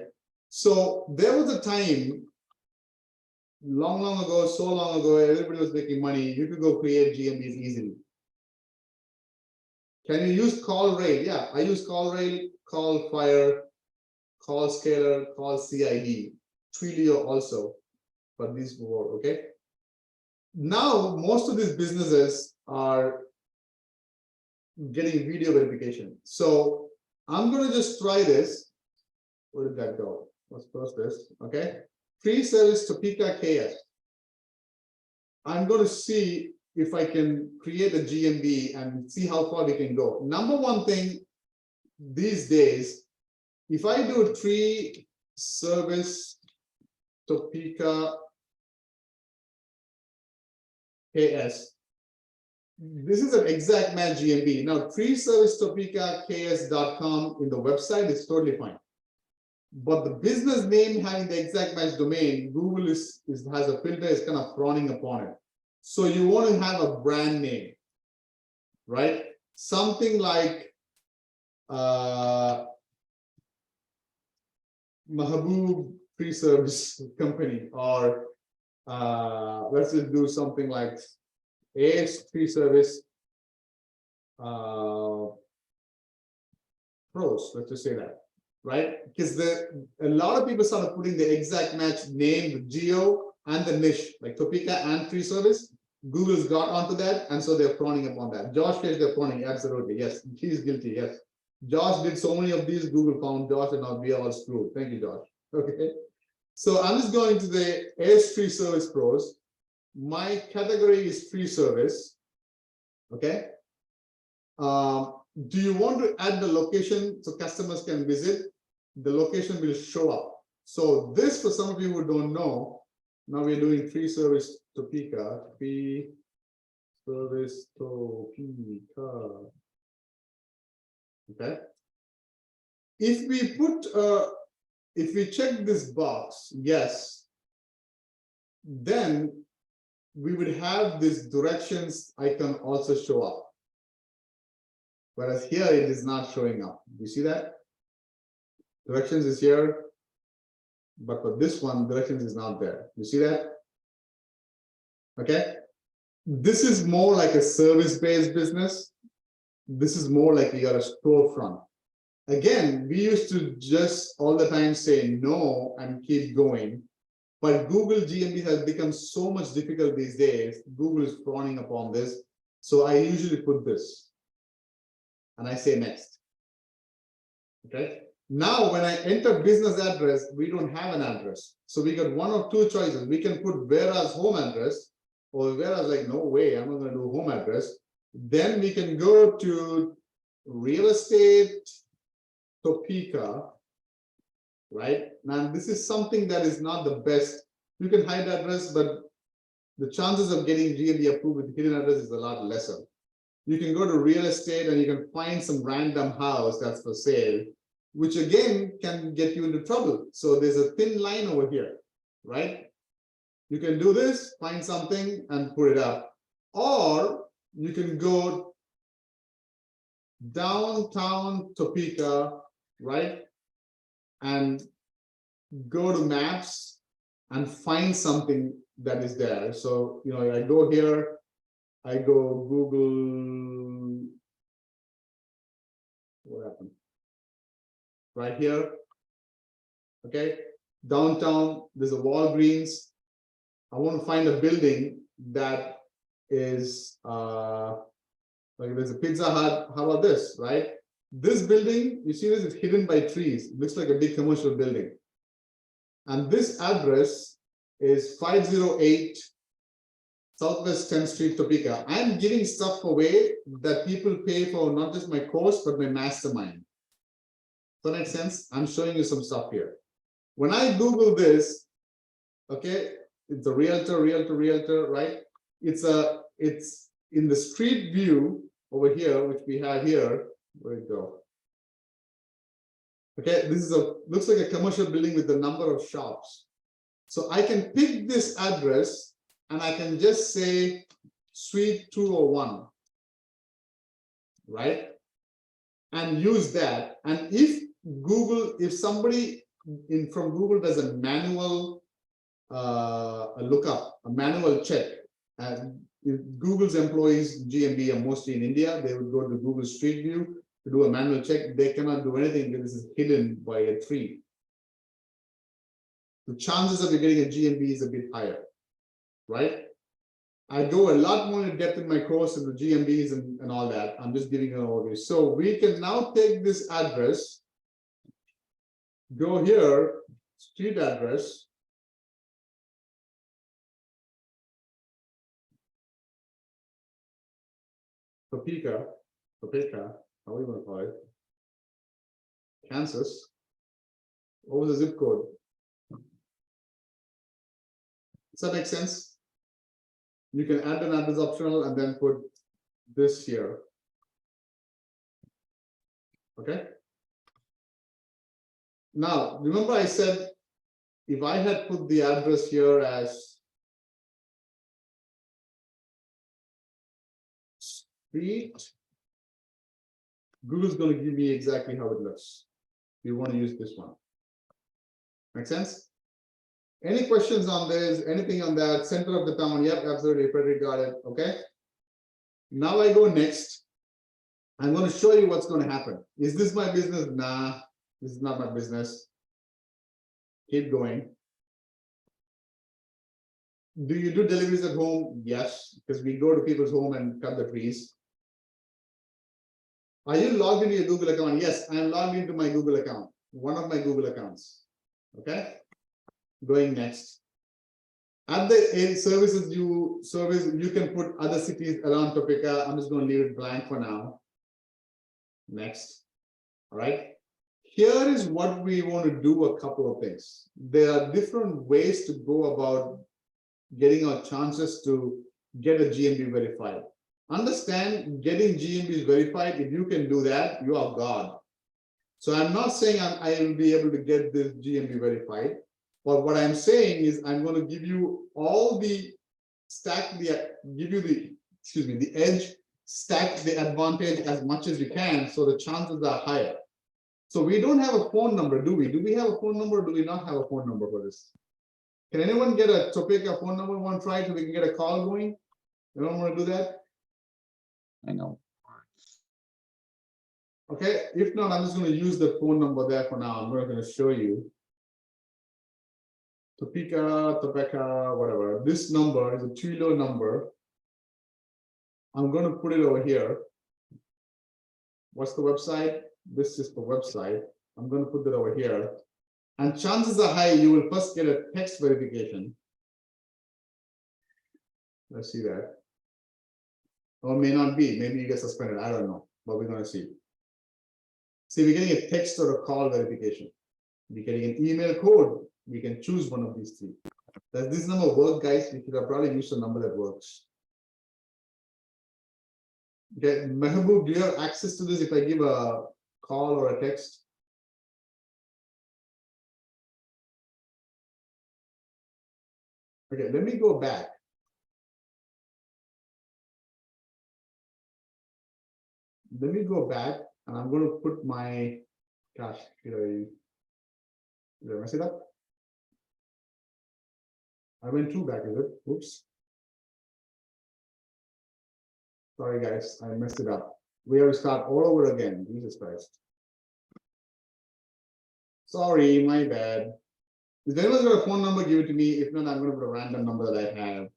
So there was a time long ago, so long ago, everybody was making money. You could go create GMBs easily. Can you use CallRail? Yeah, I use CallRail, CallFire, CallScaler, CallCID, Twilio also, but these four, okay? Now, most of these businesses are getting video verification. So I'm going to just try this. Where did that go? Let's close this, okay? 𝐿services Topeka KS. I'm going to see if I can create a GMB and see how far we can go. Number one thing these days, if I do 𝐿services Topeka KS. This is an exact match GMB. Now, tree service Topeka KS.com in the website is totally fine. But the business name having the exact match domain, Google has a filter, is kind of frowning upon it. So you want to have a brand name, right? Something like Mahaboob Tree Service Company, or let's just do something like AS Tree Service Pros. Let's just say that, right? Because a lot of people started putting the exact match name, the geo, and the niche, like Topeka and Tree Service. Google's got onto that, and so they're frowning upon that. Josh says they're frowning, absolutely, yes. He's guilty, yes. Josh did so many of these, Google found Josh, and now we are all screwed. Thank you, Josh. Okay. So I'm just going to the AS Tree Service Pros. My category is tree service. Okay. Do you want to add the location so customers can visit? The location will show up. So this, for some of you who don't know, now we're doing tree service Topeka, tree service Topeka. Okay. If we put, if we check this box, yes, then we would have this directions icon also show up. Whereas here it is not showing up. You see that? Directions is here, but for this one, directions is not there. You see that? Okay. This is more like a service-based business. This is more like you got a storefront. Again, we used to just all the time say no and keep going. But Google GMB has become so much difficult these days. Google is frowning upon this. So I usually put this. And I say next. Okay. Now, when I enter business address, we don't have an address. So we got one of two choices. We can put Vera's home address, or Vera's like, no way, I'm not going to do home address. Then we can go to real estate Topeka. Right now, this is something that is not the best. You can hide address, but the chances of getting GMB approved with hidden address is a lot lesser. You can go to real estate and you can find some random house that's for sale, which again can get you into trouble. So there's a thin line over here, right? You can do this, find something and put it up, or you can go downtown Topeka, right? And go to maps and find something that is there. So, you know, I go here, I go Google, what happened? Right here, okay, downtown, there's a Walgreens. I want to find a building that is, like there's a Pizza Hut. How about this, right? This building, you see this is hidden by trees. It looks like a big commercial building. And this address is 508 Southwest 10th Street, Topeka. I'm giving stuff away that people pay for, not just my course, but my mastermind. Does that make sense? I'm showing you some stuff here. When I Google this, okay, it's a realtor, right? It's in the street view over here, which we have here. Where it go? Okay, this is looks like a commercial building with the number of shops. So I can pick this address and I can just say Suite 201, right? And use that. And if somebody from Google does a manual lookup, a manual check, and if Google's employees, GMB, are mostly in India, they would go to Google Street View to do a manual check. They cannot do anything because this is hidden by a tree. The chances of you getting a GMB is a bit higher, right? I go a lot more in depth in my course in the GMBs and all that. I'm just giving an overview. So we can now take this address, go here, street address, Topeka, how are you going to call it? Kansas. What was the zip code? Does that make sense? You can add an address optional and then put this here. Okay. Now, remember I said, if I had put the address here as street, Google's going to give me exactly how it looks. You want to use this one. Make sense? Any questions on this? Anything on that? Center of the town? Yep, absolutely. Frederick got it. Okay. Now I go next. I'm going to show you what's going to happen. Is this my business? Nah, this is not my business. Keep going. Do you do deliveries at home? Yes, because we go to people's home and cut the trees. Are you logged into your Google account? Yes, I am logged into my Google account, one of my Google accounts. Okay, going next. At the services you can put other cities around Topeka. I'm just going to leave it blank for now. Next. All right. Here is what we want to do, a couple of things. There are different ways to go about getting our chances to get a GMB verified. Understand, getting GMBs verified, if you can do that, you are God. So I'm not saying I will be able to get this GMB verified, but what I'm saying is I'm going to give you all the the edge, stack the advantage as much as you can, so the chances are higher. So we don't have a phone number, do we? Do we have a phone number? Or do we not have a phone number for this? Can anyone get a Topeka phone number? Want to try so we can get a call going? Anyone want to do that? I know. Okay, if not, I'm just going to use the phone number there for now. I'm not going to show you. Topeka, whatever. This number is a Twilo number. I'm going to put it over here. What's the website? This is the website. I'm going to put that over here. And chances are high you will first get a text verification. Let's see that. Or may not be. Maybe you get suspended. I don't know. But we're going to see. See, we're getting a text or a call verification. We're getting an email code. We can choose one of these three. Does this number work, guys? We could have probably used a number that works. Okay, Mehboob, do you have access to this if I give a call or a text? Okay, let me go back. Let me go back and I'm going to put my, gosh, did I mess it up? I went too back, is it? Oops. Sorry, guys, I messed it up. We have to start all over again. Jesus Christ. Sorry, my bad. If anyone's got a phone number, give it to me. If not, I'm going to put a random number that I have.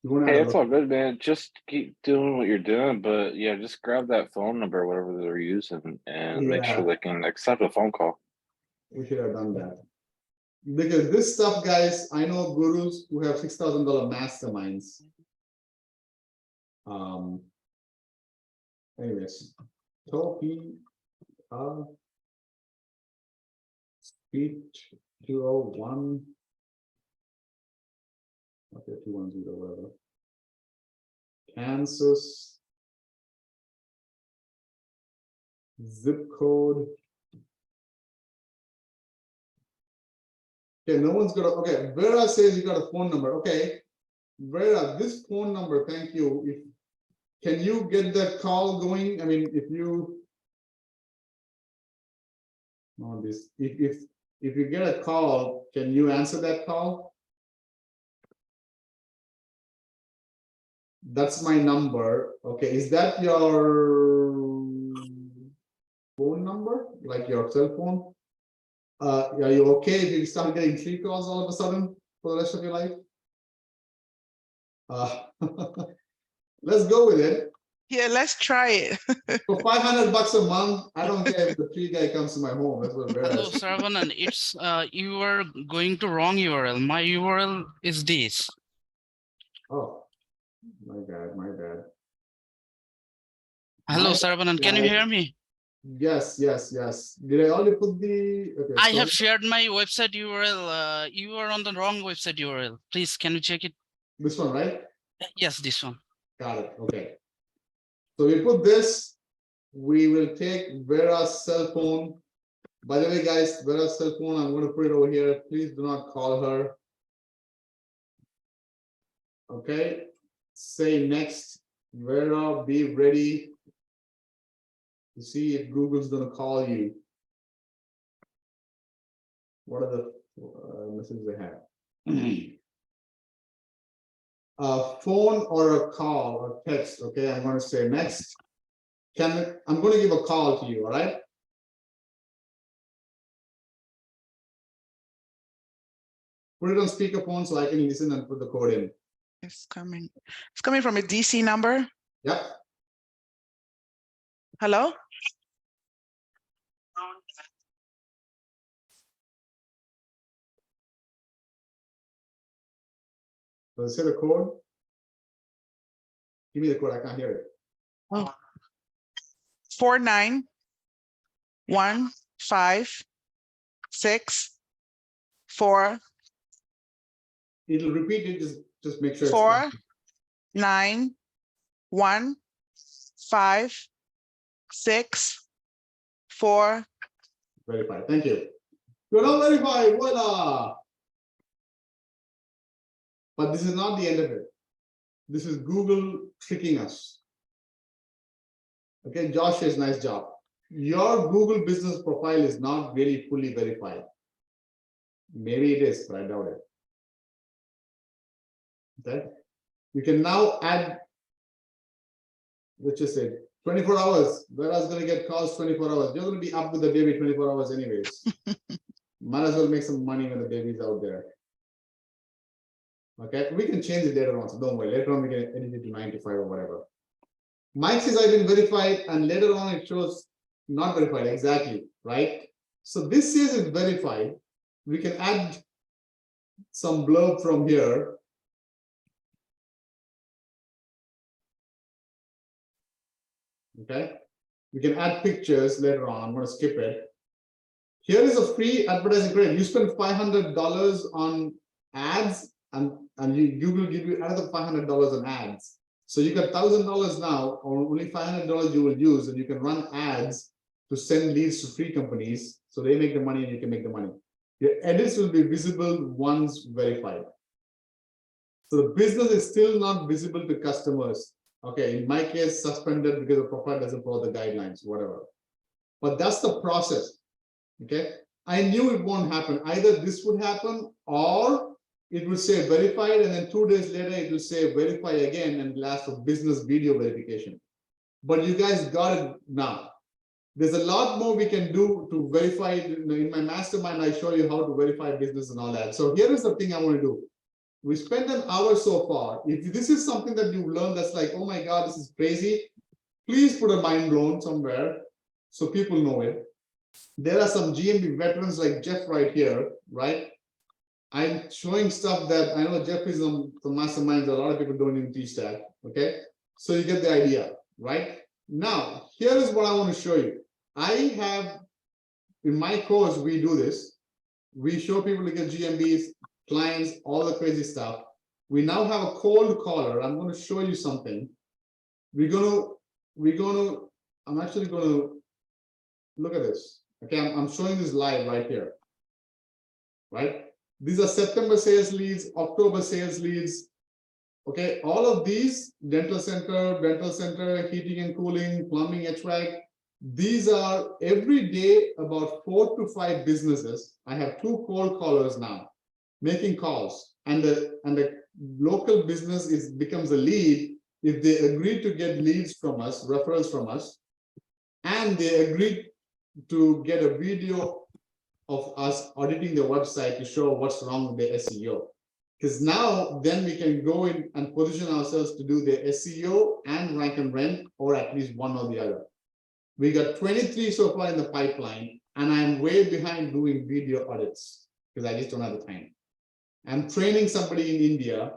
You want to Hey, it's all good, man. Just keep doing what you're doing, but yeah, just grab that phone number, whatever they're using, and make sure they can accept a phone call. We should have done that. Because this stuff, guys, I know gurus who have $6,000 masterminds. Anyways, speech 201. Okay, 210, whatever. Kansas. Zip code. Okay, no one's got a, okay, Vera says you got a phone number. Okay, Vera, this phone number, thank you. If can you get that call going? I mean, if you no, this if you get a call, can you answer that call? That's my number. Okay, is that your phone number, like your cell phone? Are you okay if you start getting 3 calls all of a sudden for the rest of your life? Let's go with it. Yeah, let's try it. For $500 a month, I don't care if the tree guy comes to my home. That's what Vera Hello, is. Saravanan. It's you are going to wrong URL. My URL is this. Oh, my bad, my bad. Hello, My Saravanan. Can you bad. hear me? Yes, yes, yes. Did I already put the? Okay, I so have shared my website URL. You are on the wrong website URL. Please, can you check it? This one, right? Yes, this one. Got it. Okay. So we put this. We will take Vera's cell phone. By the way, guys, Vera's cell phone, I'm going to put it over here. Please do not call her. Okay. Say next. Vera, be ready to see if Google's going to call you. What are the messages they have? A phone or a call or text. Okay, I'm going to say next. I'm going to give a call to you. All right. Put it on speakerphone so I can listen and put the code in. It's coming. It's coming from a DC number. Yep. Hello? Does it say the code? Give me the code. I can't hear it. Oh. 49156 It'll repeat it. Just make sure. It's 49156 verified. Thank you. You're not verified. Voila. But this is not the end of it. This is Google tricking us. Okay, Josh says nice job. Your Google business profile is not really fully verified. Maybe it is, but I doubt it. Okay. You can now add, let's just say 24 hours. Whereas going to get calls 24 hours. You're going to be up with the baby 24 hours anyways. Might as well make some money when the baby's out there. Okay, we can change it later on, so don't worry. Later on, we can edit it to 95 or whatever. Mike says I've been verified, and later on it shows not verified. Exactly, right? So this says it's verified. We can add some blurb from here. Okay, we can add pictures later on. I'm going to skip it. Here is a free advertising credit. You spend $500 on ads, and Google give you another $500 on ads. So you got $1,000 now, or only $500 you will use, and you can run ads to send leads to free companies. So they make the money and you can make the money. Your edits will be visible once verified. So the business is still not visible to customers. Okay, in my case, suspended because the profile doesn't follow the guidelines, whatever. But that's the process. Okay, I knew it won't happen. Either this would happen, or it will say verified, and then 2 days later it will say verify again and last for business video verification. But you guys got it now. There's a lot more we can do to verify. In my mastermind, I show you how to verify business and all that. So here is the thing I want to do. We spent an hour so far. If this is something that you've learned that's like, oh my God, this is crazy, please put a mind blown somewhere so people know it. There are some GMB veterans like Jeff right here, right? I'm showing stuff that I know Jeff is on the masterminds. A lot of people don't even teach that. Okay, so you get the idea, right? Now, here is what I want to show you. I have in my course, we do this. We show people to get GMBs, clients, all the crazy stuff. We now have a cold caller. I'm going to show you something. I'm actually going to look at this. Okay, I'm showing this live right here. Right? These are September sales leads, October sales leads. Okay, all of these, dental center, heating and cooling, plumbing, HVAC. These are every day about 4 to 5 businesses. I have 2 cold callers now making calls, and the local business becomes a lead if they agree to get leads from us, referrals from us, and they agree to get a video of us auditing their website to show what's wrong with their SEO. Because now then we can go in and position ourselves to do their SEO and rank and rent, or at least one or the other. We got 23 so far in the pipeline, and I'm way behind doing video audits because I just don't have the time. I'm training somebody in India.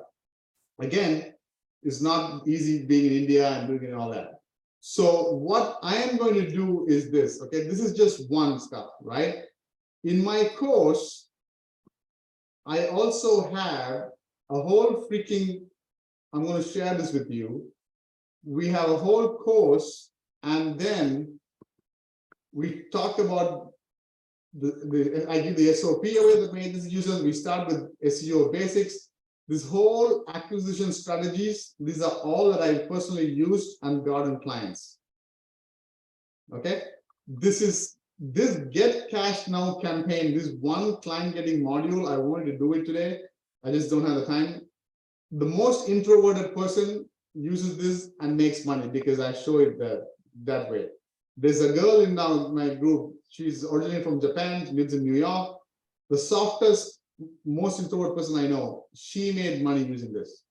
Again, it's not easy being in India and doing it and all that. So what I am going to do is this, okay? This is just one stuff, right? In my course, I also have a whole freaking I'm going to share this with you. We have a whole course, and then we talk about I give the SOP away that made this users. We start with SEO basics. This whole acquisition strategies, these are all that I personally used and gotten clients. Okay, this Get Cash Now campaign, this one client getting module, I wanted to do it today. I just don't have the time. The most introverted person uses this and makes money because I show it that way. There's a girl in my group. She's originally from Japan, she lives in New York. The softest, most introvert person I know, she made money using this.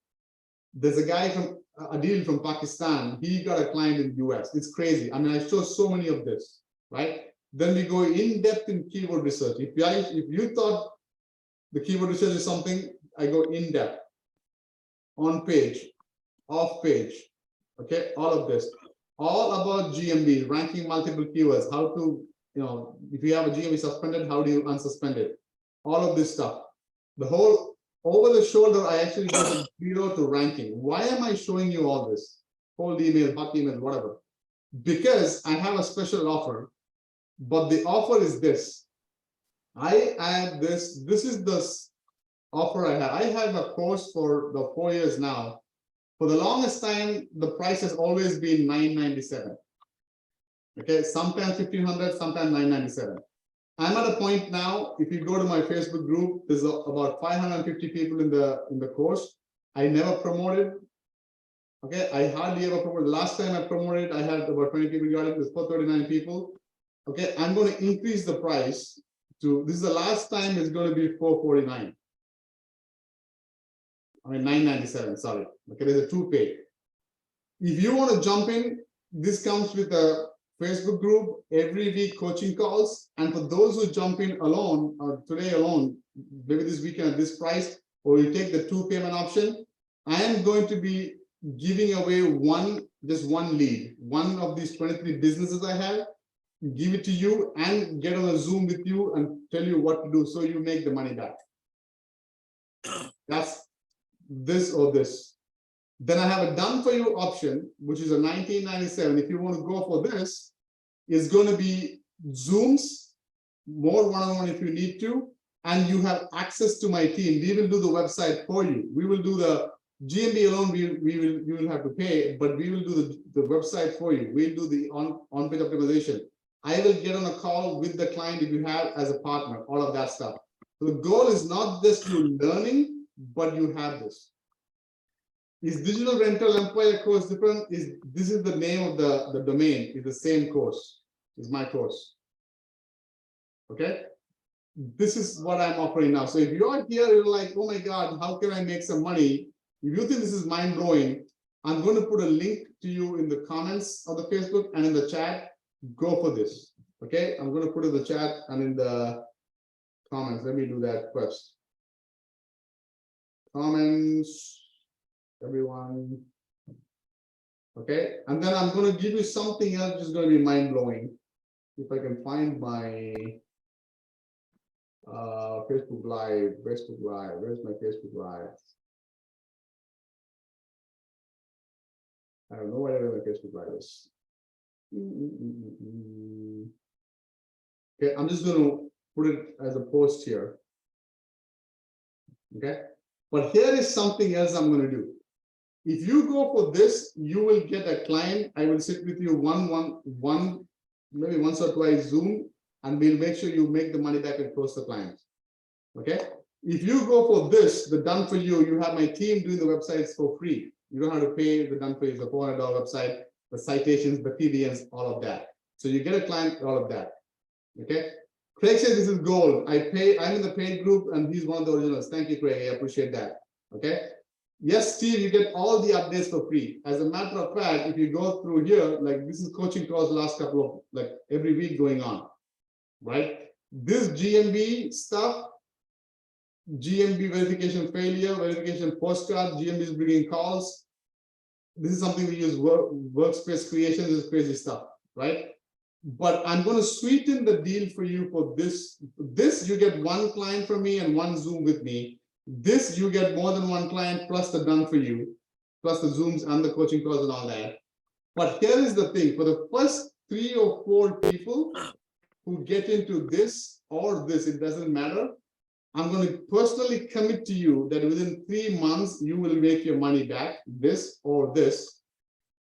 There's a guy from Adil from Pakistan. He got a client in the US. It's crazy. I mean, I show so many of this, right? Then we go in depth in keyword research. If you thought the keyword research is something, I go in depth, on page, off page, okay, all of this, all about GMB, ranking multiple keywords, how to, if you have a GMB suspended, how do you unsuspend it? All of this stuff. The whole over the shoulder, I actually go from 0 to ranking. Why am I showing you all this? Cold email, hot email, whatever. Because I have a special offer, but the offer is this. I add this. This is the offer I have. I have a course for the 4 years now. For the longest time, the price has always been $997. Okay, sometimes $1,500, sometimes $997. I'm at a point now, if you go to my Facebook group, there's about 550 people in the course. I never promoted. Okay, I hardly ever promoted. Last time I promoted, I had about 20 people got it. There's 439 people. Okay, I'm going to increase the price to, this is the last time it's going to be $449. I mean, $997, sorry. Okay, there's a 2-pay. If you want to jump in, this comes with a Facebook group, every week coaching calls. And for those who jump in alone, or today alone, maybe this weekend at this price, or you take the 2 payment option, I am going to be giving away just one lead, one of these 23 businesses I have, give it to you and get on a Zoom with you and tell you what to do so you make the money back. That's this or this. Then I have a done for you option, which is a $19.97. If you want to go for this, it's going to be Zooms, more one-on-one if you need to, and you have access to my team. We will do the website for you. We will do the GMB alone. You will have to pay, but we will do the website for you. We'll do the on-page optimization. I will get on a call with the client if you have as a partner, all of that stuff. So the goal is not just you learning, but you have this. Is Digital Rental Empire course different? This is the name of the domain, is the same course, is my course. Okay, this is what I'm offering now. So if you're here, you're like, oh my God, how can I make some money? If you think this is mind-blowing, I'm going to put a link to you in the comments of the Facebook and in the chat. Go for this. Okay, I'm going to put in the chat and in the comments. Let me do that first. Comments. Everyone. Okay, and then I'm going to give you something else which is going to be mind-blowing. If I can find my Facebook Live, where's my Facebook Live? I don't know where my Facebook Live is. Okay, I'm just going to put it as a post here. Okay, but here is something else I'm going to do. If you go for this, you will get a client. I will sit with you maybe once or twice Zoom, and we'll make sure you make the money back and close the client. Okay. If you go for this, the done for you, you have my team doing the websites for free. You don't have to pay the done for you, the $400 website, the citations, the PBNs, all of that. So you get a client, all of that. Okay. Craig says this is gold. I'm in the paid group, and he's one of the originals. Thank you, Craig. I appreciate that. Okay. Yes, Steve, you get all the updates for free. As a matter of fact, if you go through here, like this is coaching calls the last couple of, like every week going on, right? This GMB stuff, GMB verification failure, verification postcard, GMB is bringing calls. This is something we use workspace creation. This is crazy stuff, right? But I'm going to sweeten the deal for you for this. This, you get one client from me and one Zoom with me. This, you get more than one client plus the done for you. plus the Zooms and the coaching calls and all that. But here is the thing, for the first 3 or 4 people who get into this or this, it doesn't matter. I'm going to personally commit to you that within 3 months, you will make your money back, this or this.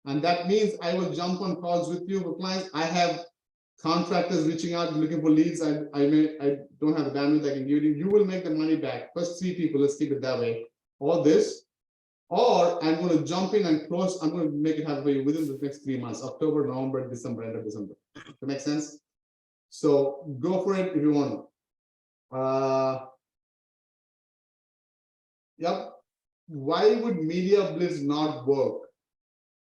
And that means I will jump on calls with you for clients. I have contractors reaching out, looking for leads. I don't have the bandwidth I can give you. You will make the money back. First 3 people, let's keep it that way. Or this, or I'm going to jump in and close. I'm going to make it happen for you within the next 3 months, October, November, December, end of December. Does that make sense? So go for it if you want. Yep. Why would Media Blitz not work?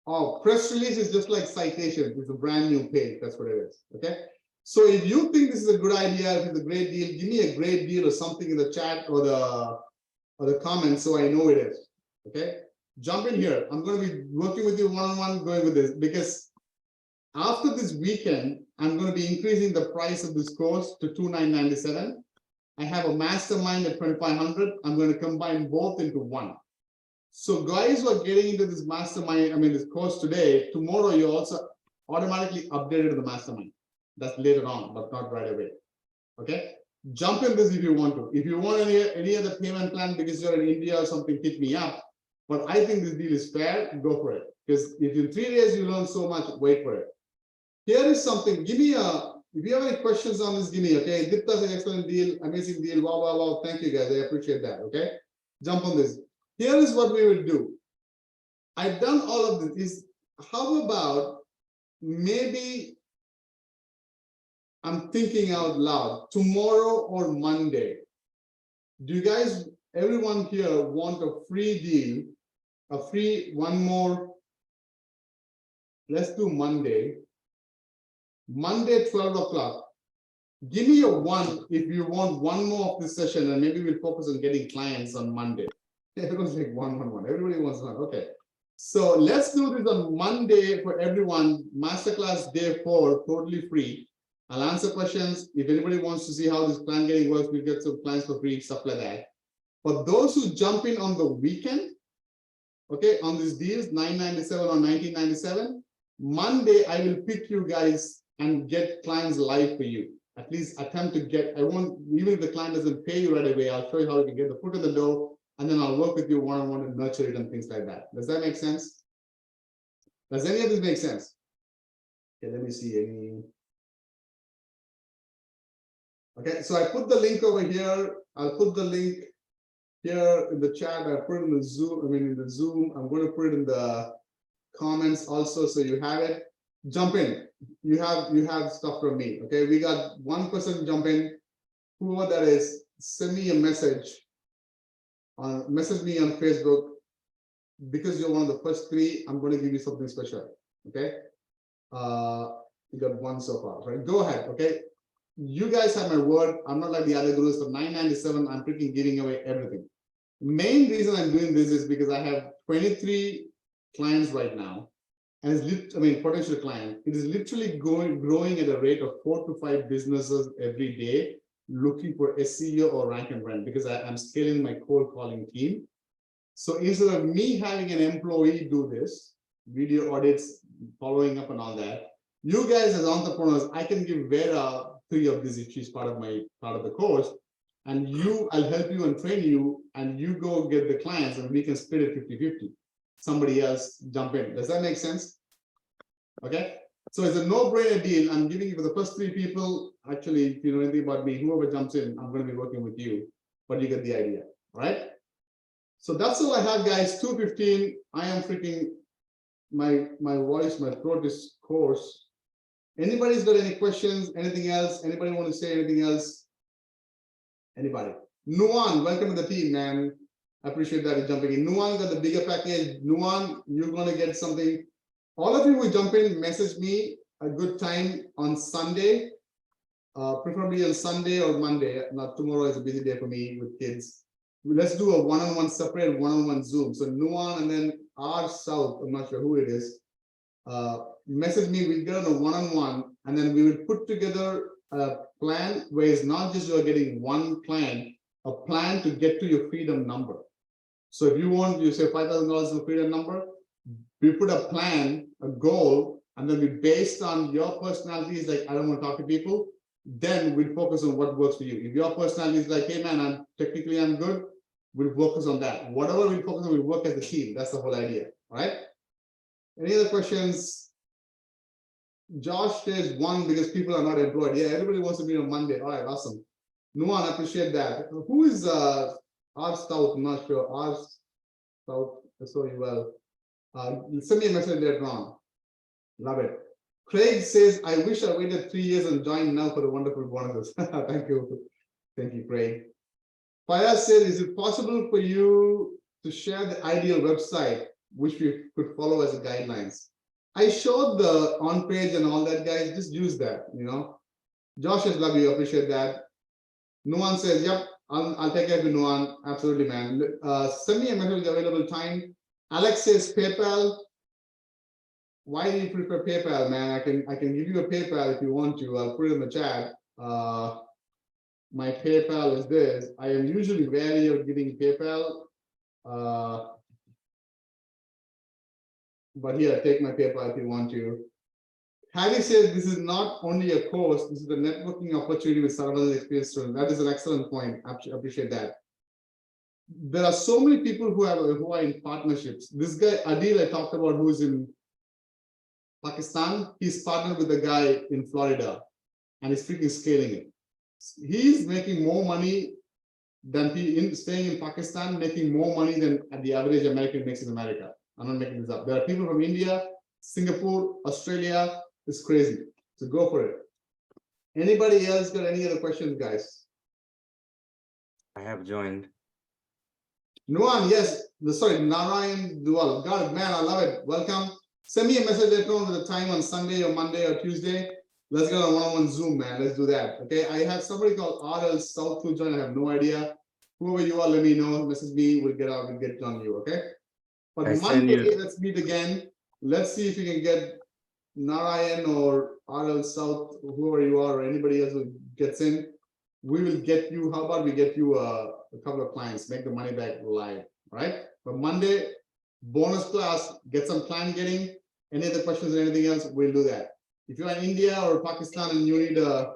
Oh, press release is just like citation. It's a brand new page. That's what it is. Okay. So if you think this is a good idea, if it's a great deal, give me a great deal or something in the chat or the comments so I know it is. Okay. Jump in here. I'm going to be working with you one-on-one going with this because after this weekend, I'm going to be increasing the price of this course to $2,997. I have a mastermind at $2,500. I'm going to combine both into one. So guys who are getting into this mastermind, this course today, tomorrow you also automatically updated to the mastermind. That's later on, but not right away. Okay. Jump in this if you want to. If you want any other payment plan because you're in India or something, hit me up. But I think this deal is fair. Go for it. Because if in 3 days you learn so much, wait for it. Here is something. Give me if you have any questions on this, give me. Okay. Dipta's an excellent deal, amazing deal. Wow, wow, wow. Thank you guys. I appreciate that. Okay. Jump on this. Here is what we will do. I've done all of this. How about maybe I'm thinking out loud, tomorrow or Monday? Do you guys, everyone here, want a free deal, a free one more? Let's do Monday. Monday, 12 o'clock. Give me a 1 if you want one more of this session, and maybe we'll focus on getting clients on Monday. Everyone's like 1, 1, 1. Everybody wants 1. Okay. So let's do this on Monday for everyone. Masterclass day 4, totally free. I'll answer questions. If anybody wants to see how this plan getting works, we'll get some clients for free, stuff like that. For those who jump in on the weekend, okay, on these deals, $997 or $1997, Monday, I will pick you guys and get clients live for you. At least attempt to get, I won't, even if the client doesn't pay you right away, I'll show you how you can get the foot in the door, and then I'll work with you one-on-one and nurture it and things like that. Does that make sense? Does any of this make sense? Okay, let me see any. Okay, so I put the link over here. I'll put the link here in the chat. I put it in the Zoom, in the Zoom. I'm going to put it in the comments also, so you have it. Jump in. You have stuff from me. Okay, we got one person jump in. Whoever that is, send me a message. Message me on Facebook. Because you're one of the first 3, I'm going to give you something special. Okay, you got 1 so far. Right, go ahead. Okay, you guys have my word. I'm not like the other gurus. For $997, I'm freaking giving away everything. Main reason I'm doing this is because I have 23 clients right now, and it's potential client. It is literally growing at a rate of 4 to 5 businesses every day looking for SEO or rank and brand, because I'm scaling my cold calling team. So instead of me having an employee do this, video audits, following up and all that, you guys as entrepreneurs, I can give Vera 3 of these if she's part of the course, and I'll help you and train you, and you go get the clients, and we can split it 50-50. Somebody else jump in. Does that make sense? Okay. So it's a no-brainer deal. I'm giving you for the first 3 people. Actually, if you know anything about me, whoever jumps in, I'm going to be working with you, but you get the idea, right? So that's all I have, guys. 2:15. I am freaking, my voice, my throat is hoarse. Anybody's got any questions? Anything else? Anybody want to say anything else? Anybody? Nuan, welcome to the team, man. I appreciate that you're jumping in. Nuan got the bigger package. Nuan, you're going to get something. All of you who jump in, message me a good time on Sunday, preferably on Sunday or Monday. Not tomorrow is a busy day for me with kids. Let's do a one-on-one separate one-on-one Zoom. So Nuan and then 𝐼𝐸, I'm not sure who it is. Message me, we'll get on a one-on-one, and then we will put together a plan where it's not just you're getting one client, a plan to get to your freedom number. So if you want, you say $5,000 is a freedom number, we put a plan, a goal, and then we based on your personalities, like I don't want to talk to people, then we focus on what works for you. If your personality is like, hey man, I'm good, we'll focus on that. Whatever we focus on, we work as a team. That's the whole idea. All right. Any other questions? Josh says 1 because people are not employed. Yeah, everybody wants to be on Monday. All right, awesome. Nuan, I appreciate that. Who is 𝐼𝐶? I'm not sure. 𝐼𝐶, I saw you well. Send me a message later on. Love it. Craig says, I wish I waited 3 years and joined now for the wonderful bonuses. Thank you. Thank you, Craig. Fayaz says, is it possible for you to share the ideal website which we could follow as a guidelines? I showed the on page and all that, guys. Just use that, you know. Josh says, love you, appreciate that. Nuan says, yep, I'll take care of you, Nuan. Absolutely, man. Send me a message available time. Alex says PayPal. Why do you prefer PayPal, man? I can give you a PayPal if you want to. I'll put it in the chat. My PayPal is this. I am usually wary of giving PayPal. But here, take my PayPal if you want to. Harry says this is not only a course, this is a networking opportunity with Saravanan experienced students. That is an excellent point. I appreciate that. There are so many people who are in partnerships. This guy, Adil, I talked about, who's in Pakistan, he's partnered with a guy in Florida and he's freaking scaling it. He's making more money than staying in Pakistan, making more money than the average American makes in America. I'm not making this up. There are people from India, Singapore, Australia. It's crazy. So go for it. Anybody else got any other questions, guys? I have joined. Nuan, yes. Sorry, Narayan Dual. Got it, man. I love it. Welcome. Send me a message later on with the time on Sunday or Monday or Tuesday. Let's get on one-on-one Zoom, man. Let's do that. Okay. I have somebody called 𝐼𝐶 to join. I have no idea. Whoever you are, let me know. Message me. We'll get out and get on you. Okay. But Monday, let's meet again. Let's see if we can get Narayan or 𝐼𝐶, whoever you are, or anybody else who gets in. We will get you. How about we get you a couple of clients, make the money back live, right? But Monday, bonus class, get some client getting. Any other questions or anything else, we'll do that. If you're in India or Pakistan and you need a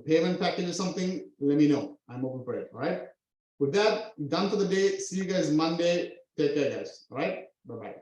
payment package or something, let me know. I'm open for it. All right. With that, done for the day. See you guys Monday. Take care, guys. All right. Bye-bye.